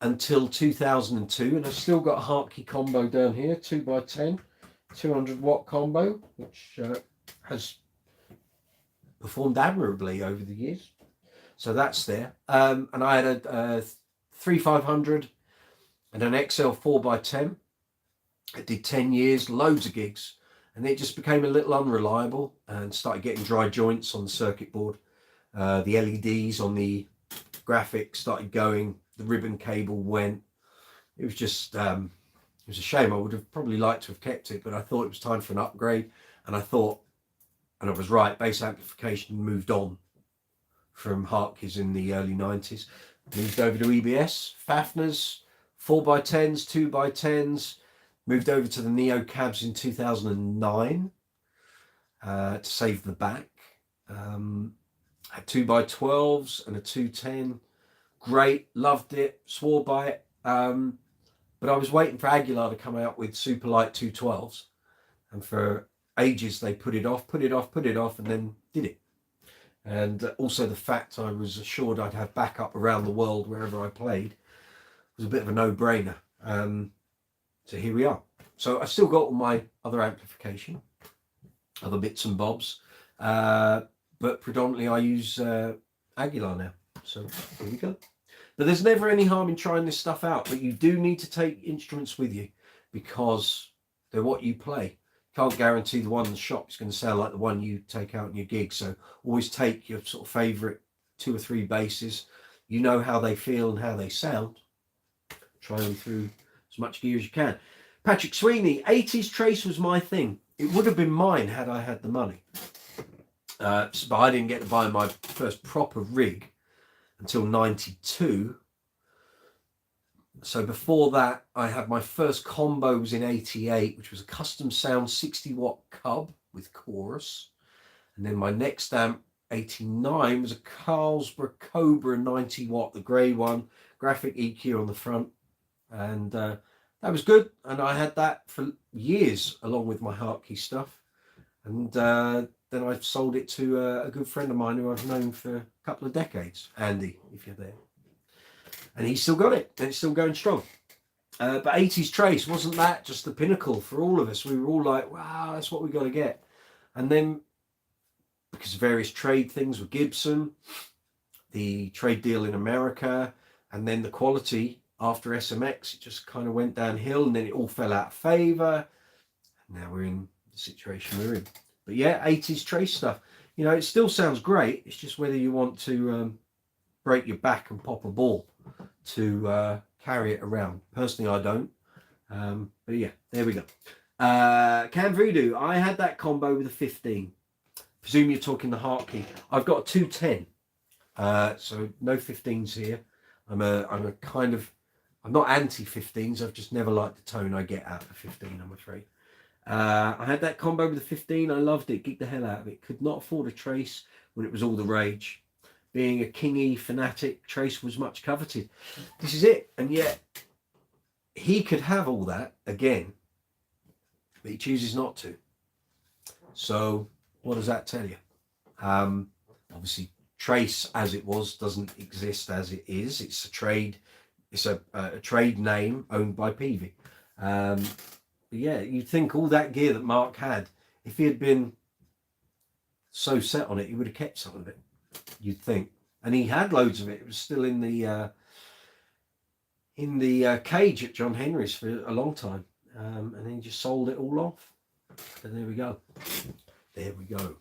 until 2002, and I've still got a Hartkey combo down here, 2x10, 200 watt combo, which has performed admirably over the years. So that's there. And I had a 3500 and an XL 4x10. It did 10 years, loads of gigs, and it just became a little unreliable and started getting dry joints on the circuit board. The LEDs on the graphics started going, the ribbon cable went. It was just, it was a shame. I would have probably liked to have kept it, but I thought it was time for an upgrade. And I thought, and I was right, bass amplification moved on from Hartkeys in the early 90s. Moved over to EBS, Fafners, 4x10s, 2x10s. Moved over to the Neo cabs in 2009 to save the back. Had 2x12s and a 210. Great, loved it, swore by it. But I was waiting for Aguilar to come out with super light 212s. And for ages they put it off, and then did it. And also the fact I was assured I'd have backup around the world wherever I played was a bit of a no-brainer. So here we are. So I've still got all my other amplification, other bits and bobs, but predominantly I use Aguilar now. So here we go. But there's never any harm in trying this stuff out, but you do need to take instruments with you because they're what you play. Can't guarantee the one in the shop is going to sound like the one you take out in your gig. So always take your sort of favourite 2 or 3 basses. You know how they feel and how they sound. Try them through as much gear as you can. Patrick Sweeney, 80s Trace was my thing. It would have been mine had I had the money. But I didn't get to buy my first proper rig until 92. So before that, I had my first combo was in 88, which was a custom sound 60-watt Cub with chorus. And then my next amp, 89, was a Carlsberg Cobra 90-watt, the grey one, graphic EQ on the front. And that was good. And I had that for years along with my Hartkey stuff. And then I sold it to a good friend of mine who I've known for a couple of decades, Andy, if you're there. And he's still got it, and it's still going strong. But 80s Trace, wasn't that just the pinnacle for all of us? We were all like, wow, that's what we got to get. And then, because of various trade things with Gibson, the trade deal in America, and then the quality after SMX, it just kind of went downhill, and then it all fell out of favour. And now we're in the situation we're in. But yeah, 80s Trace stuff. You know, it still sounds great. It's just whether you want to break your back and pop a ball to carry it around. Personally, I don't. But yeah, there we go. Cam Voodoo, I had that combo with a 15. Presume you're talking the Hartkey. I've got a 210. So no 15s here. I'm not anti-15s. I've just never liked the tone I get out of 15, I'm afraid. I had that combo with the 15. I loved it. Geeked the hell out of it. Could not afford a Trace when it was all the rage. Being a Kingy fanatic, Trace was much coveted. This is it. And yet, he could have all that again, but he chooses not to. So, what does that tell you? Obviously, Trace, as it was, doesn't exist as it is. It's a trade. It's a trade name owned by Peavy. But yeah, you'd think all that gear that Mark had, if he had been so set on it, he would have kept some of it. You'd think, and he had loads of it. It was still in the cage at John Henry's for a long time, and then he just sold it all off. And there we go. There we go.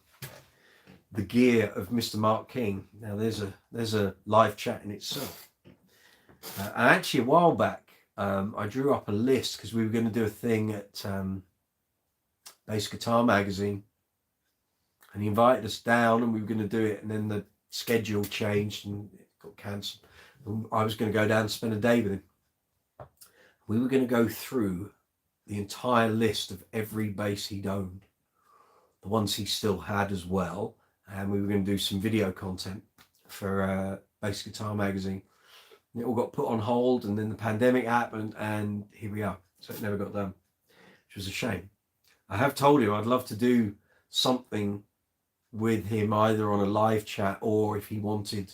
The gear of Mr. Mark King. Now there's a live chat in itself. And actually, a while back, I drew up a list because we were going to do a thing at Bass Guitar Magazine, and he invited us down, and we were going to do it, and then the schedule changed and it got cancelled. I was going to go down and spend a day with him. We were going to go through the entire list of every bass he'd owned, the ones he still had as well, and we were going to do some video content for Bass Guitar Magazine. And it all got put on hold, and then the pandemic happened, and here we are. So it never got done, which was a shame. I have told him I'd love to do something with him, either on a live chat or if he wanted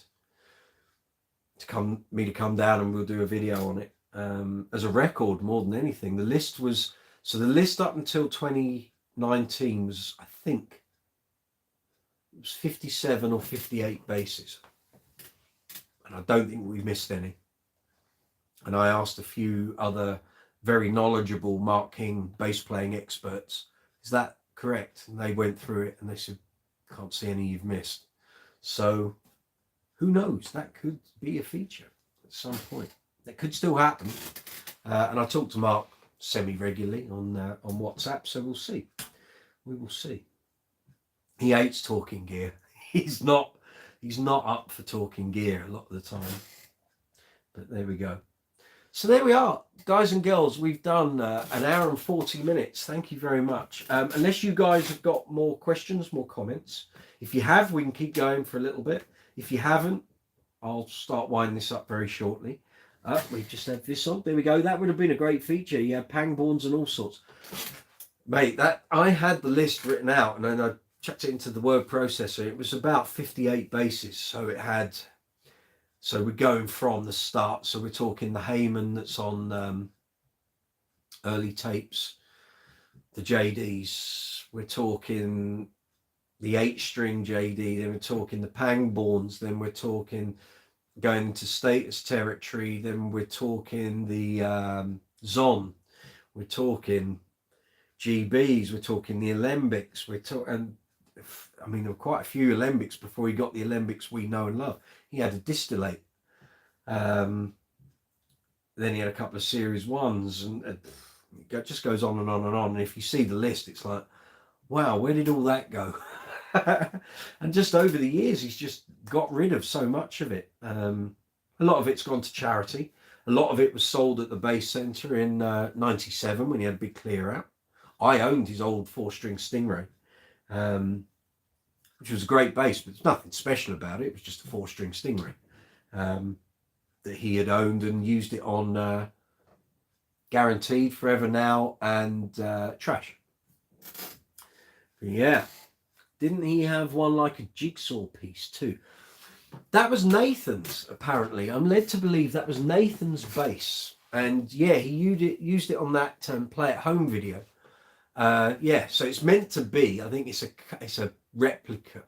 to come down and we'll do a video on it as a record more than anything. The list was, so the list up until 2019 was, I think it was 57 or 58 basses, and I don't think we missed any. and I asked a few other very knowledgeable Mark King bass playing experts, is that correct? And they went through it and they said, can't see any you've missed. So who knows? That could be a feature at some point. That could still happen. And I talk to Mark semi-regularly on WhatsApp, so we'll see. We will see. He hates talking gear. He's not up for talking gear a lot of the time. But there we go. So there we are, guys and girls. We've done an hour and 40 minutes. Thank you very much. Unless you guys have got more questions, more comments. If you have, we can keep going for a little bit. If you haven't, I'll start winding this up very shortly. We've just had this on. There we go. That would have been a great feature. You had Pangborns and all sorts. Mate, that I had the list written out and then I chucked it into the word processor. It was about 58 bases. So it had, so we're going from the start. So we're talking the Heyman that's on early tapes, the JDs. We're talking the 8-string JD. Then we're talking the Pangborns. Then we're talking going into status territory. Then we're talking the Zon. We're talking GBs. We're talking the Alembics. We're talking, I mean, there were quite a few Alembics before he got the Alembics we know and love. He had a distillate. Then he had a couple of series ones, and it just goes on and on and on. And if you see the list, it's like, wow, where did all that go? And just over the years, he's just got rid of so much of it. A lot of it's gone to charity. A lot of it was sold at the Bass Centre in 97 when he had a big clear out. I owned his old 4-string Stingray, which was a great bass, but there's nothing special about it. It was just a 4-string Stingray that he had owned and used it on Guaranteed, Forever Now, and Trash. But yeah, didn't he have one like a jigsaw piece too? That was Nathan's, apparently. I'm led to believe that was Nathan's bass. And yeah, he used it on that Play at Home video. Yeah, so it's meant to be, I think it's a replica,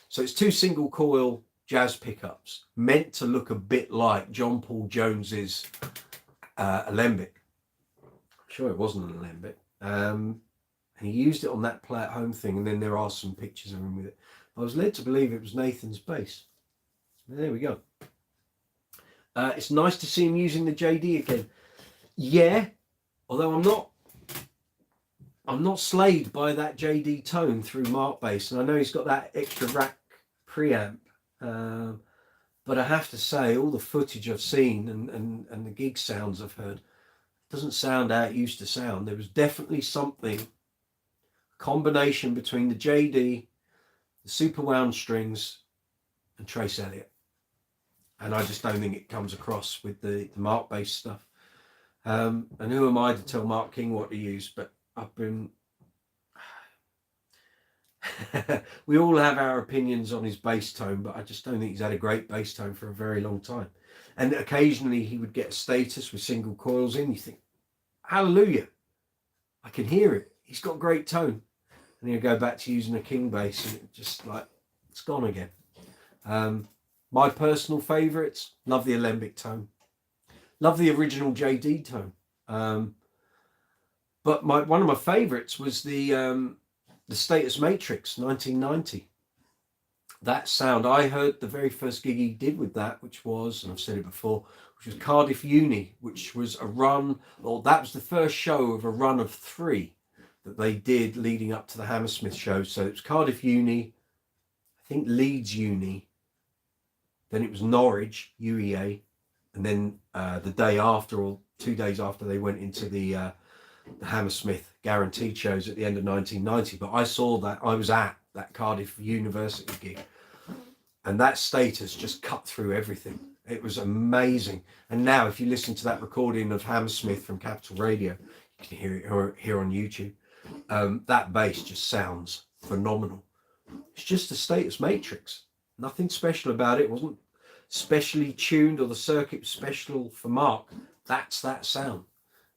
So it's 2 single coil jazz pickups, meant to look a bit like John Paul Jones's Alembic. I'm sure it wasn't an Alembic. And he used it on that Play at Home thing, and then there are some pictures of him with it. I was led to believe it was Nathan's bass. There we go. It's nice to see him using the JD again. Yeah, although I'm not slayed by that JD tone through Mark bass, and I know he's got that extra rack preamp, but I have to say, all the footage I've seen and the gig sounds I've heard doesn't sound how it used to sound. There was definitely something, a combination between the JD, the super wound strings, and Trace Elliott, and I just don't think it comes across with the Mark bass stuff. And who am I to tell Mark King what to use? But I've been we all have our opinions on his bass tone, but I just don't think he's had a great bass tone for a very long time. And occasionally he would get a status with single coils in. You think, hallelujah, I can hear it. He's got great tone. And he'll go back to using a King bass, and it just like, it's gone again. My personal favourites, love the Alembic tone. Love the original JD tone. But one of my favourites was the Status Matrix 1990. That sound, I heard the very first gig he did with that, which was, and I've said it before, which was Cardiff Uni, which was a run, or that was the first show of a run of 3 that they did leading up to the Hammersmith show. So it was Cardiff Uni, I think Leeds Uni, then it was Norwich UEA, and then the day after, or 2 days after, they went into the Hammersmith Guaranteed shows at the end of 1990. But I saw that, I was at that Cardiff University gig, and that Status just cut through everything. It was amazing. And now if you listen to that recording of Hammersmith from Capital Radio, you can hear it here on YouTube. That bass just sounds phenomenal. It's just a Status Matrix, nothing special about it. It wasn't specially tuned, or the circuit was special for Mark. That's that sound.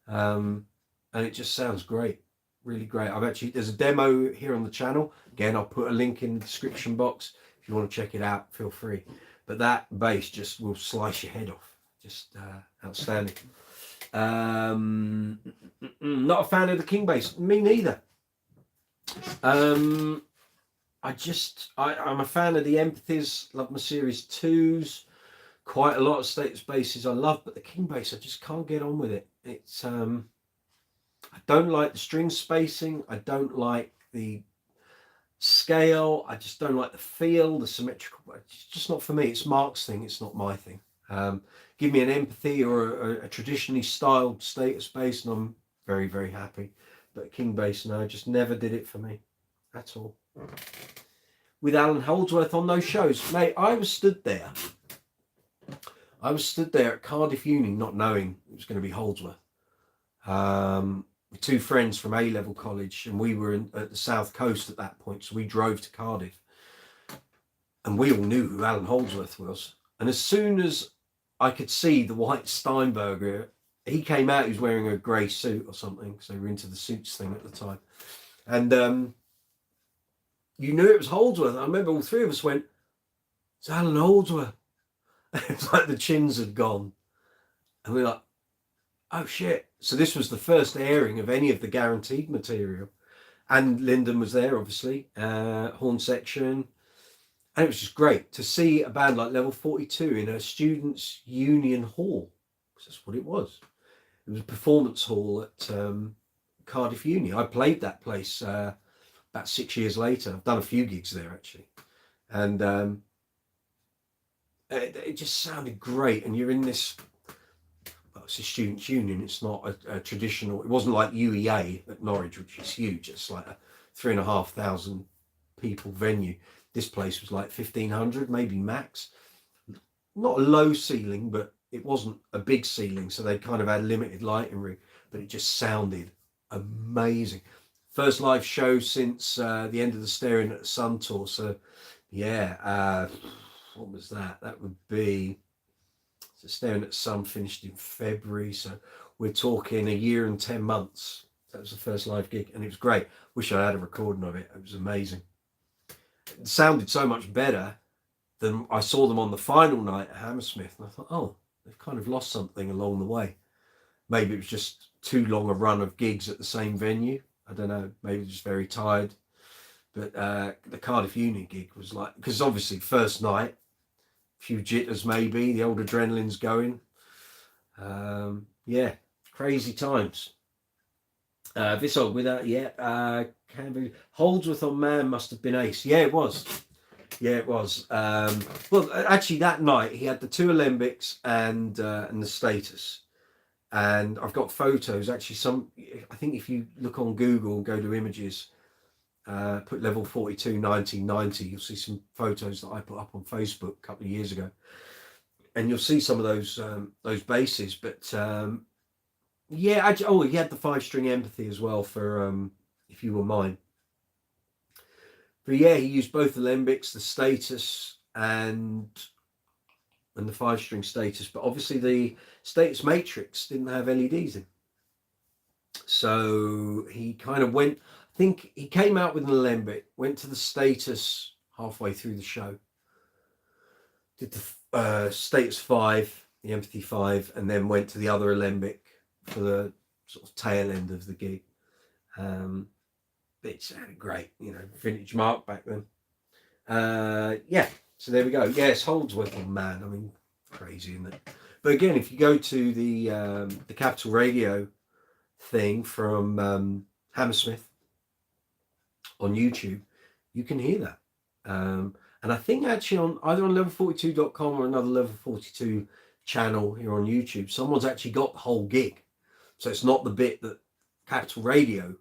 And it just sounds great, really great. There's a demo here on the channel. Again, I'll put a link in the description box. If you want to check it out, feel free. But that bass just will slice your head off. just outstanding. Not a fan of the king bass. Me neither. I'm a fan of the Empathies. Love my Series 2s. Quite a lot of status basses I love, but the king bass, I just can't get on with it. It's I don't like the string spacing. I don't like the scale. I just don't like the feel, the symmetrical. It's just not for me. It's Mark's thing. It's not my thing. Give me an Empathy or a traditionally styled status bass, and I'm very, very happy. But king bass, no, just never did it for me at all. With Alan Holdsworth on those shows, mate, I was stood there at Cardiff Uni, not knowing it was going to be Holdsworth. With two friends from A-level college, and we were at the south coast at that point, so we drove to Cardiff, and we all knew who Alan Holdsworth was. And as soon as I could see the white Steinberger, he came out. He was wearing a grey suit or something, so we were into the suits thing at the time, and you knew it was Holdsworth. I remember all three of us went, "It's Alan Holdsworth." It's like the chins had gone, and we were like, "Oh shit!" So this was the first airing of any of the guaranteed material, and Lyndon was there, obviously, horn section, and it was just great to see a band like Level 42 in a students' union hall. That's what it was. It was a performance hall at Cardiff Uni. I played that place about 6 years later. I've done a few gigs there actually, and it just sounded great. And you're in this, well, it's a students' union. It's not a traditional. It wasn't like UEA at Norwich, which is huge. It's like a 3,500 people venue. This place was like 1,500, maybe max. Not a low ceiling, but it wasn't a big ceiling, so they kind of had limited lighting rig, but it just sounded amazing. First live show since the end of the Staring at the Sun tour. So yeah, what was that? That would be, so Staring at the Sun finished in February, so we're talking 1 year and 10 months. That was the first live gig, and it was great. Wish I had a recording of it. It was amazing. It sounded so much better than I saw them on the final night at Hammersmith, and I thought, oh, they've kind of lost something along the way. Maybe it was just too long a run of gigs at the same venue. I don't know. Maybe just very tired. But the Cardiff Uni gig was like, because obviously first night, a few jitters maybe, the old adrenaline's going. Yeah, crazy times. This old without yet. Holdsworth on Man must have been ace. Yeah, it was. Yeah, it was. Well, actually, that night he had the two Alembics and the Status, and I've got photos. Actually, I think if you look on Google, go to images, put Level 42 1990, you'll see some photos that I put up on Facebook a couple of years ago, and you'll see some of those basses. But yeah, actually, he had the 5-string Empathy as well for If You Were Mine. But yeah, he used both the Alembics, the Status, and the 5-string Status. But obviously the Status Matrix didn't have LEDs in. So he kind of went, I think he came out with an Alembic, went to the Status halfway through the show, did the Status 5, the Empathy 5, and then went to the other Alembic for the sort of tail end of the gig. It sounded great, you know, vintage Mark back then. Yeah, so there we go. Yes, Holdsworth on Man. I mean, crazy, isn't it? But again, if you go to the Capital Radio thing from Hammersmith on YouTube, you can hear that. And I think actually on either on level42.com or another Level 42 channel here on YouTube, someone's actually got the whole gig. So it's not the bit that Capital Radio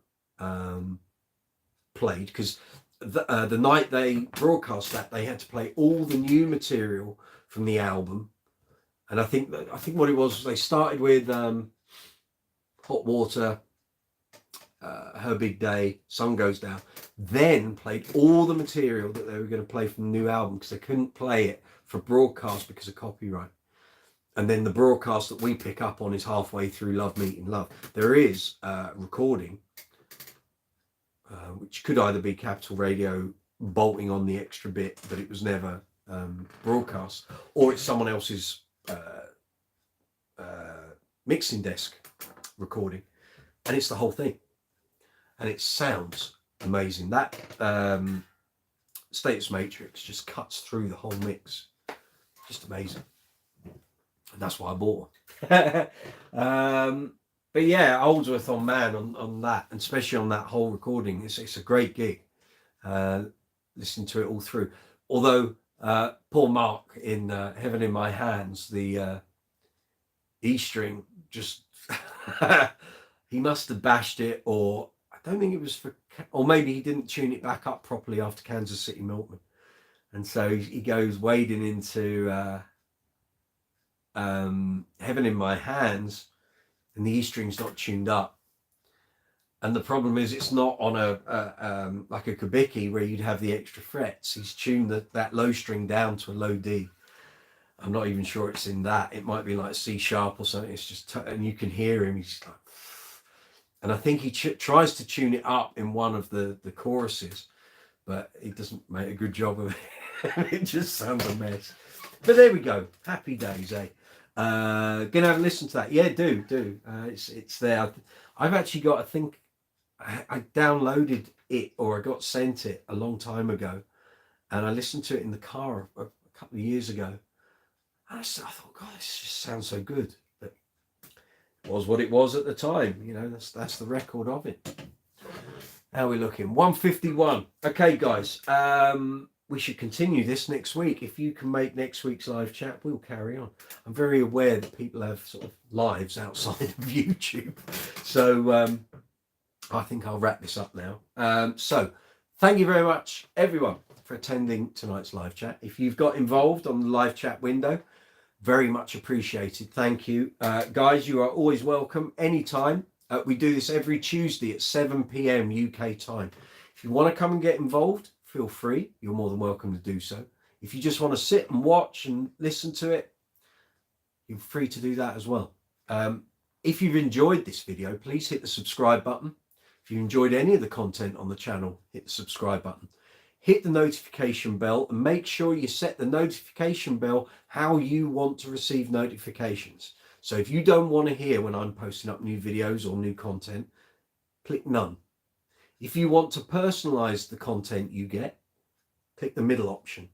played, because the night they broadcast that, they had to play all the new material from the album. And I think what it was they started with Hot Water, Her Big Day, Sun Goes Down, then played all the material that they were going to play from the new album, because they couldn't play it for broadcast because of copyright. And then the broadcast that we pick up on is halfway through Love Meeting Love. There is a recording, which could either be Capital Radio bolting on the extra bit, but it was never broadcast, or it's someone else's mixing desk recording, and it's the whole thing, and it sounds amazing. That status matrix just cuts through the whole mix, just amazing, and that's why I bought one. But yeah, Oldsworth on man on that, and especially on that whole recording. It's a great gig. Listening to it all through. Although poor Mark in Heaven in My Hands, the E string just he must have bashed it, or I don't think it was for, or maybe he didn't tune it back up properly after Kansas City Milkman, and so he goes wading into Heaven in My Hands, and the E string's not tuned up. And the problem is it's not on a like a Kubicki where you'd have the extra frets. He's tuned that low string down to a low D. I'm not even sure it's in that. It might be like C sharp or something. It's just, and you can hear him. He's like, and I think he tries to tune it up in one of the choruses, but he doesn't make a good job of it. It just sounds a mess. But there we go. Happy days, eh? Gonna have a listen to that. Yeah, do. It's there. I've actually got, I think I downloaded it, or I got sent it a long time ago, and I listened to it in the car a couple of years ago. And I thought, God, this just sounds so good. But it was what it was at the time. You know, that's the record of it. How are we looking? 151. Okay, guys. We should continue this next week. If you can make next week's live chat, we'll carry on. I'm very aware that people have sort of lives outside of YouTube. So I think I'll wrap this up now. So thank you very much, everyone, for attending tonight's live chat. If you've got involved on the live chat window, very much appreciated. Thank you. Guys, you are always welcome anytime. We do this every Tuesday at 7 p.m. UK time. If you want to come and get involved, feel free. You're more than welcome to do so. If you just want to sit and watch and listen to it, you're free to do that as well. If you've enjoyed this video, please hit the subscribe button. If you enjoyed any of the content on the channel, hit the subscribe button. Hit the notification bell, and make sure you set the notification bell how you want to receive notifications. So if you don't want to hear when I'm posting up new videos or new content, click none. If you want to personalize the content you get, click the middle option.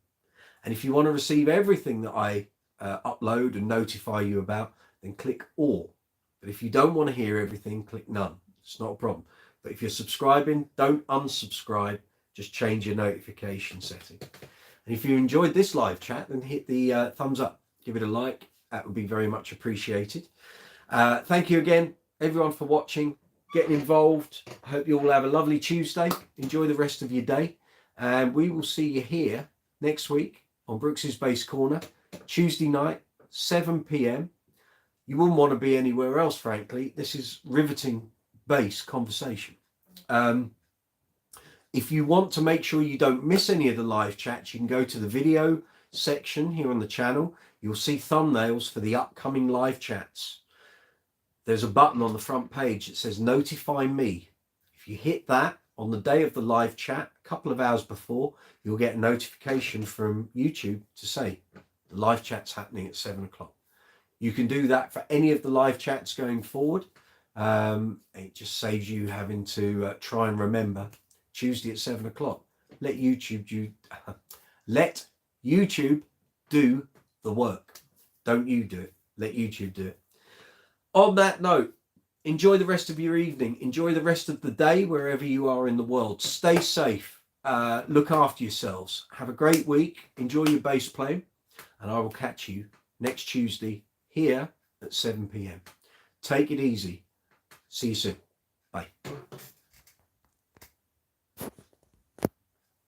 And if you want to receive everything that I upload and notify you about, then click all. But if you don't want to hear everything, click none. It's not a problem. But if you're subscribing, don't unsubscribe. Just change your notification setting. And if you enjoyed this live chat, then hit the thumbs up. Give it a like. That would be very much appreciated. Thank you again, everyone, for watching, getting involved. I hope you all have a lovely Tuesday. Enjoy the rest of your day. And we will see you here next week on Brooks's Bass Corner, Tuesday night, 7 p.m. You wouldn't want to be anywhere else, frankly. This is riveting bass conversation. If you want to make sure you don't miss any of the live chats, you can go to the video section here on the channel. You'll see thumbnails for the upcoming live chats. There's a button on the front page that says notify me. If you hit that on the day of the live chat, a couple of hours before, you'll get a notification from YouTube to say the live chat's happening at 7 o'clock. You can do that for any of the live chats going forward. It just saves you having to try and remember Tuesday at 7 o'clock. Let YouTube do the work. Don't you do it. Let YouTube do it. On that note, enjoy the rest of your evening. Enjoy the rest of the day wherever you are in the world. Stay safe. Look after yourselves. Have a great week. Enjoy your bass playing. And I will catch you next Tuesday here at 7 p.m. Take it easy. See you soon. Bye.